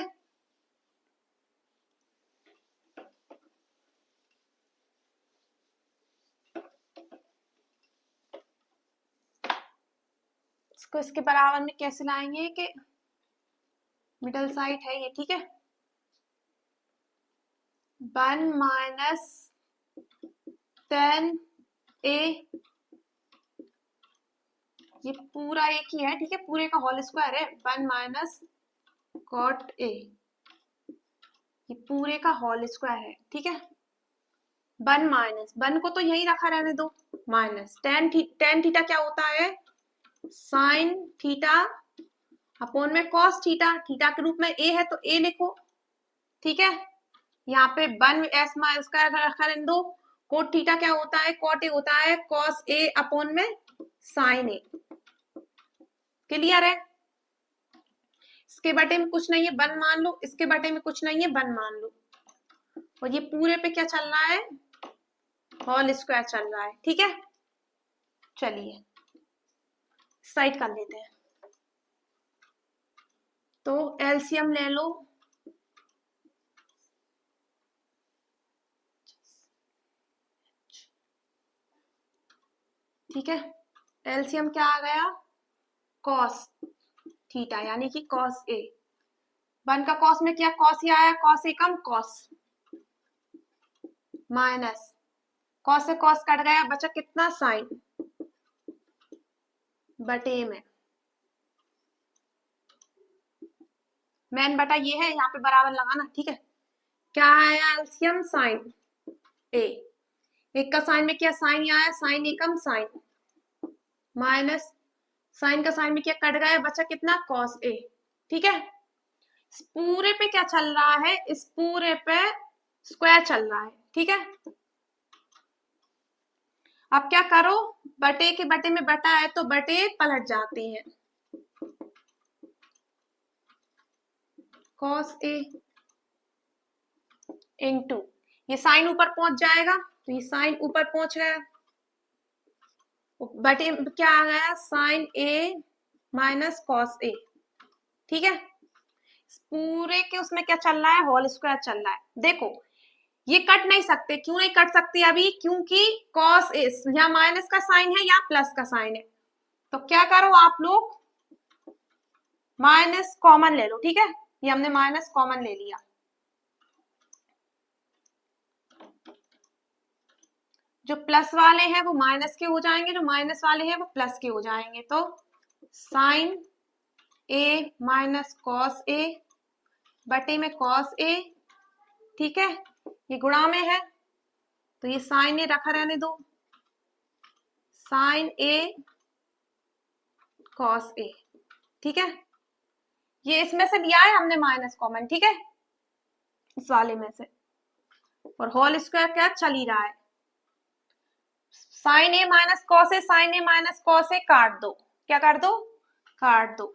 इसको इसके बराबर में कैसे लाएंगे कि मिडल साइड है ये, ठीक है, 1 माइनस टेन ए, ये पूरा एक ही है, ठीक है, पूरे का होल स्क्वायर है, 1 माइनस कॉट ए, ये पूरे का होल स्क्वायर है, ठीक है, 1 माइनस 1 को तो यही रखा रहने दो, माइनस टेन थीटा क्या होता है साइन थीटा अपॉन में कॉस थीटा, थीटा के रूप में ए है तो ए लिखो, ठीक है, यहाँ पे 1 एस स्क्वायर रखा रहने दो, कोट थीटा क्या होता है कॉट ए होता है कॉस ए अपॉन में साइन ए। क्लियर है? इसके बटे में कुछ नहीं है 1 मान लो, इसके बटे में कुछ नहीं है 1 मान लो, और ये पूरे पे क्या चल रहा है होल स्क्वायर चल रहा है, ठीक है। चलिए साइड कर लेते हैं, तो एलसीएम ले लो, ठीक है। एलसीएम क्या आ गया, कॉस थीटा, यानी कि कॉस ए। 1 का कॉस में क्या, कॉस ही आया, cos A come cos, minus cos से कॉस कट गया, बचा कितना, साइन बटे में। मैन बटा ये है, यहाँ पे बराबर लगाना, ठीक है। क्या आया, एलसीएम साइन ए, एक का साइन में क्या, साइन ही आया, साइन ए कम साइन, माइनस साइन का साइन में क्या कट गया, बचा कितना, कॉस ए, ठीक है। इस पूरे पे क्या चल रहा है, इस पूरे पे स्क्वायर चल रहा है, ठीक है। अब क्या करो, बटे के बटे में बटा है तो बटे पलट जाते हैं, कॉस ए इंटू, ये साइन ऊपर पहुंच जाएगा तो ये साइन ऊपर पहुंच गया, बटे क्या आ गया, sign a minus cos A, ठीक है। पूरे के उसमें क्या चल रहा है, होल स्क्वायर चल रहा है। देखो ये कट नहीं सकते, क्यों नहीं कट सकते अभी, क्योंकि कॉस ए या माइनस का साइन है या प्लस का साइन है। तो क्या करो आप लोग, माइनस कॉमन ले लो, ठीक है। ये हमने माइनस कॉमन ले लिया, जो प्लस वाले हैं वो माइनस के हो जाएंगे, जो माइनस वाले हैं वो प्लस के हो जाएंगे। तो sign a minus cos A बटे में कॉस ए, ठीक है। ये गुणा में है तो ये साइन ए रखा रहने दो, साइन ए कॉस ए, ठीक है। ये इसमें से लिया है हमने माइनस कॉमन, ठीक है, इस वाले में से, और होल स्क्वायर क्या चल ही रहा है, sine a minus cos A, sign a minus cos A काट दो, क्या कर दो, काट दो।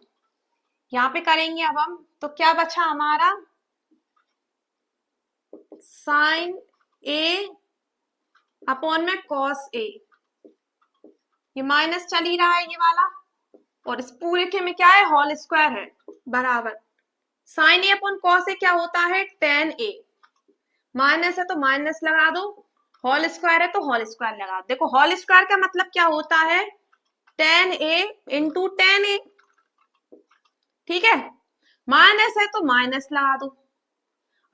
यहाँ पे करेंगे अब हम, तो क्या बचा हमारा, साइन ए अपॉन में कॉस ए, ये माइनस चल ही रहा है ये वाला, और इस पूरे के में क्या है, होल स्क्वायर है, बराबर sign A upon cos A क्या होता है, टेन ए, माइनस है तो माइनस लगा दो, होल स्क्वायर है तो होल स्क्वायर लगा दो। देखो होल स्क्वायर का मतलब क्या होता है, टेन ए इंटू टेन ए, ठीक है। माइनस है तो माइनस लगा दो,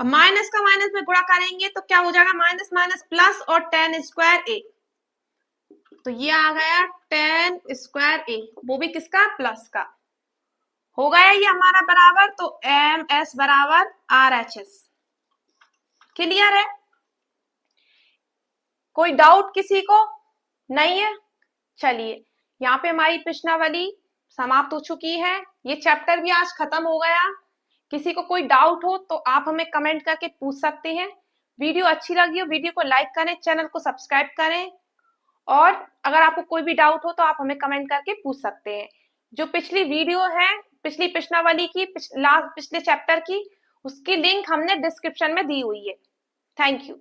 अब माइनस का माइनस में गुणा करेंगे तो क्या हो जाएगा, माइनस माइनस प्लस, और टेन स्क्वायर ए, तो ये आ गया टेन स्क्वायर ए, वो भी किसका, प्लस का, हो गया ये हमारा बराबर। तो एम एस बराबर आर एच एस, क्लियर है, कोई डाउट किसी को नहीं है। चलिए यहाँ पे हमारी प्रश्नावली समाप्त हो चुकी है, ये चैप्टर भी आज खत्म हो गया। किसी को कोई डाउट हो तो आप हमें कमेंट करके पूछ सकते हैं। वीडियो अच्छी लगी हो वीडियो को लाइक करें, चैनल को सब्सक्राइब करें, और अगर आपको कोई भी डाउट हो तो आप हमें कमेंट करके पूछ सकते हैं। जो पिछली वीडियो है, पिछली प्रश्नावली की, पिछले चैप्टर की, उसकी लिंक हमने डिस्क्रिप्शन में दी हुई है। Thank you.